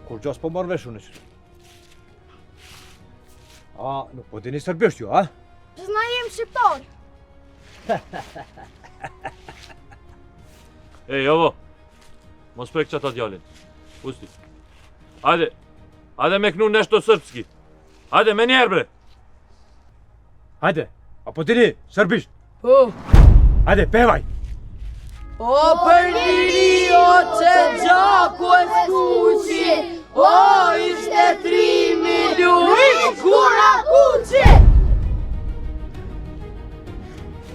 Kur qas po marrë vesh unë qërë. A, nuk po dini sërbisht ju, a? Pës na jem shqiptar. Ej, ovo, mos prek qata djallin. Pusti. Ajde me knu nešto srpski. Ajde, me njerë bre. Ajde, a po dini sërbisht? Po. Ajde, pevaj. O për liri, o që gjaku e skuqi, o ishte 3 milion kura kuqi.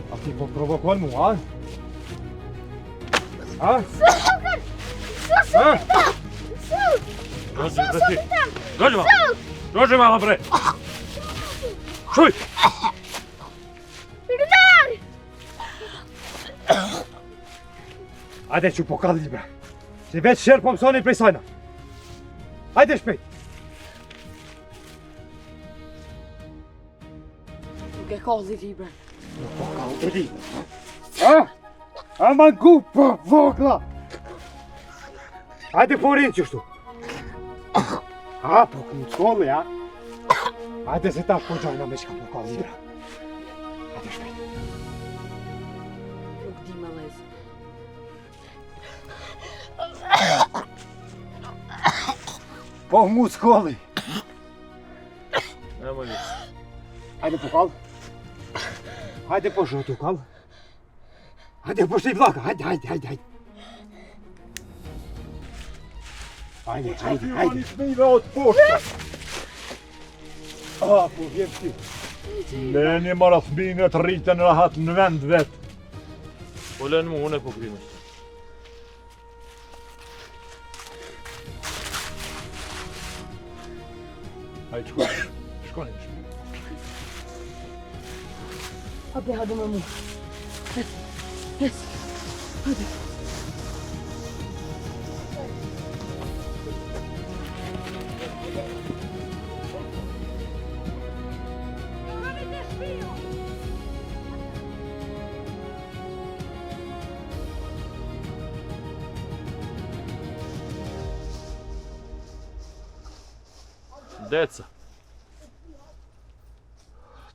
A ti po provokon mu, a? A? Dođi malo bre. Čuj! Rinar! Ajde që po kalli, bre. Si veç shërë po mësoni prej sajna. Ajde shpejt. Nuk e kalli ti, bre. Nuk po kalli ti. A mangu po vogla. Ajde po rinë qështu. A, po ku të kolli, a? Ajde se ta po gjajna me qka po kalli, bre. Ajde shpejt. Nuk di me lezë. Po mu të kolli. E më një. Hajde po kall. Hajde po shotu kall. Hajde po shti vlaka, hajde. Hajde. Ani smive od poshta. A, po vjen ti. Leni mara thmine të rritën rahat në vend vetë. Po len mu, unë e po krimës. Hajde shkoni në shpi. Hajde me mu. Hajde. Deca.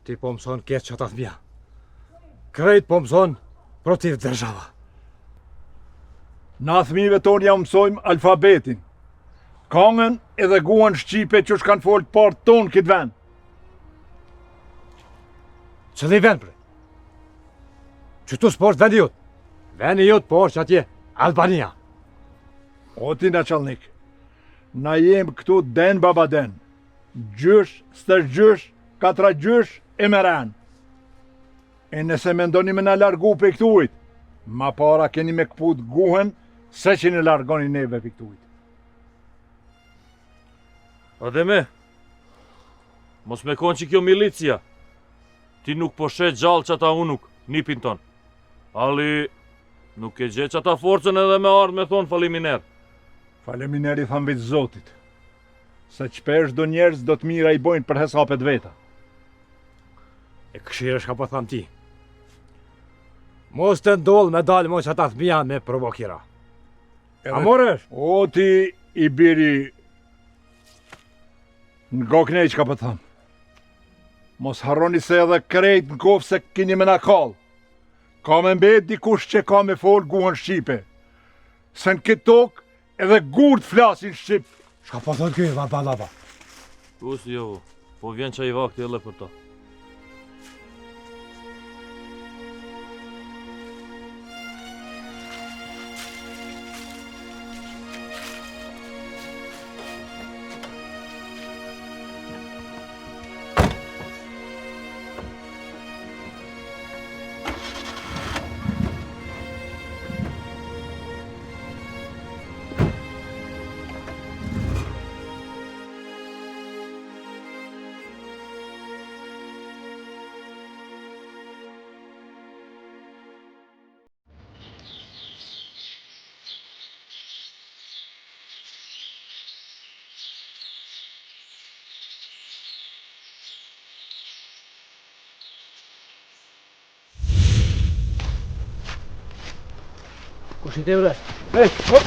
Ti po mëson keq që ata thmija. Krejt po mëson protiv država. Na thmive tonë ja mësojmë alfabetin. Kangën edhe guan Shqipe që shkanë folë partë tonë këtë vend. Cëli vend, bre? Qëtu s'po është vendi jutë? Vendi jutë po është atje, Albania. O ti na qalnik, na jem këtu den baba den. Gjysh, stër gjysh, katra gjysh e meren. E nëse me ndoni me na largu pe këtujt, ma para keni me këput guhen, se që në largoni neve pe këtujt. Ademe, mos me konë që kjo milicia. Ti nuk po shet gjallë që ata unuk, nipin ton. Ali, nuk e gje që ata forcën edhe me ardhë me thonë faliminer. Faliminer i thamë vetë zotit. Se qpesh do njerës do të mira i bojnë për hesapet veta. E këshirë shka po thamë ti. Mos të ndollë me dalë mos që ata thmija me provokira. A morësh? O ti i biri në goknej që ka po thamë. Mos harroni se edhe krejt në kofë se kini me na kallë. Ka me mbet dikush që ka me folë guhën Shqipe. Se në këtë tokë edhe gurt flasin Shqip. Shka po thotë kjo, va lava? Kusi jo, po vjen që i vakti edhe për ta. Kush i te bre? Hey, hop!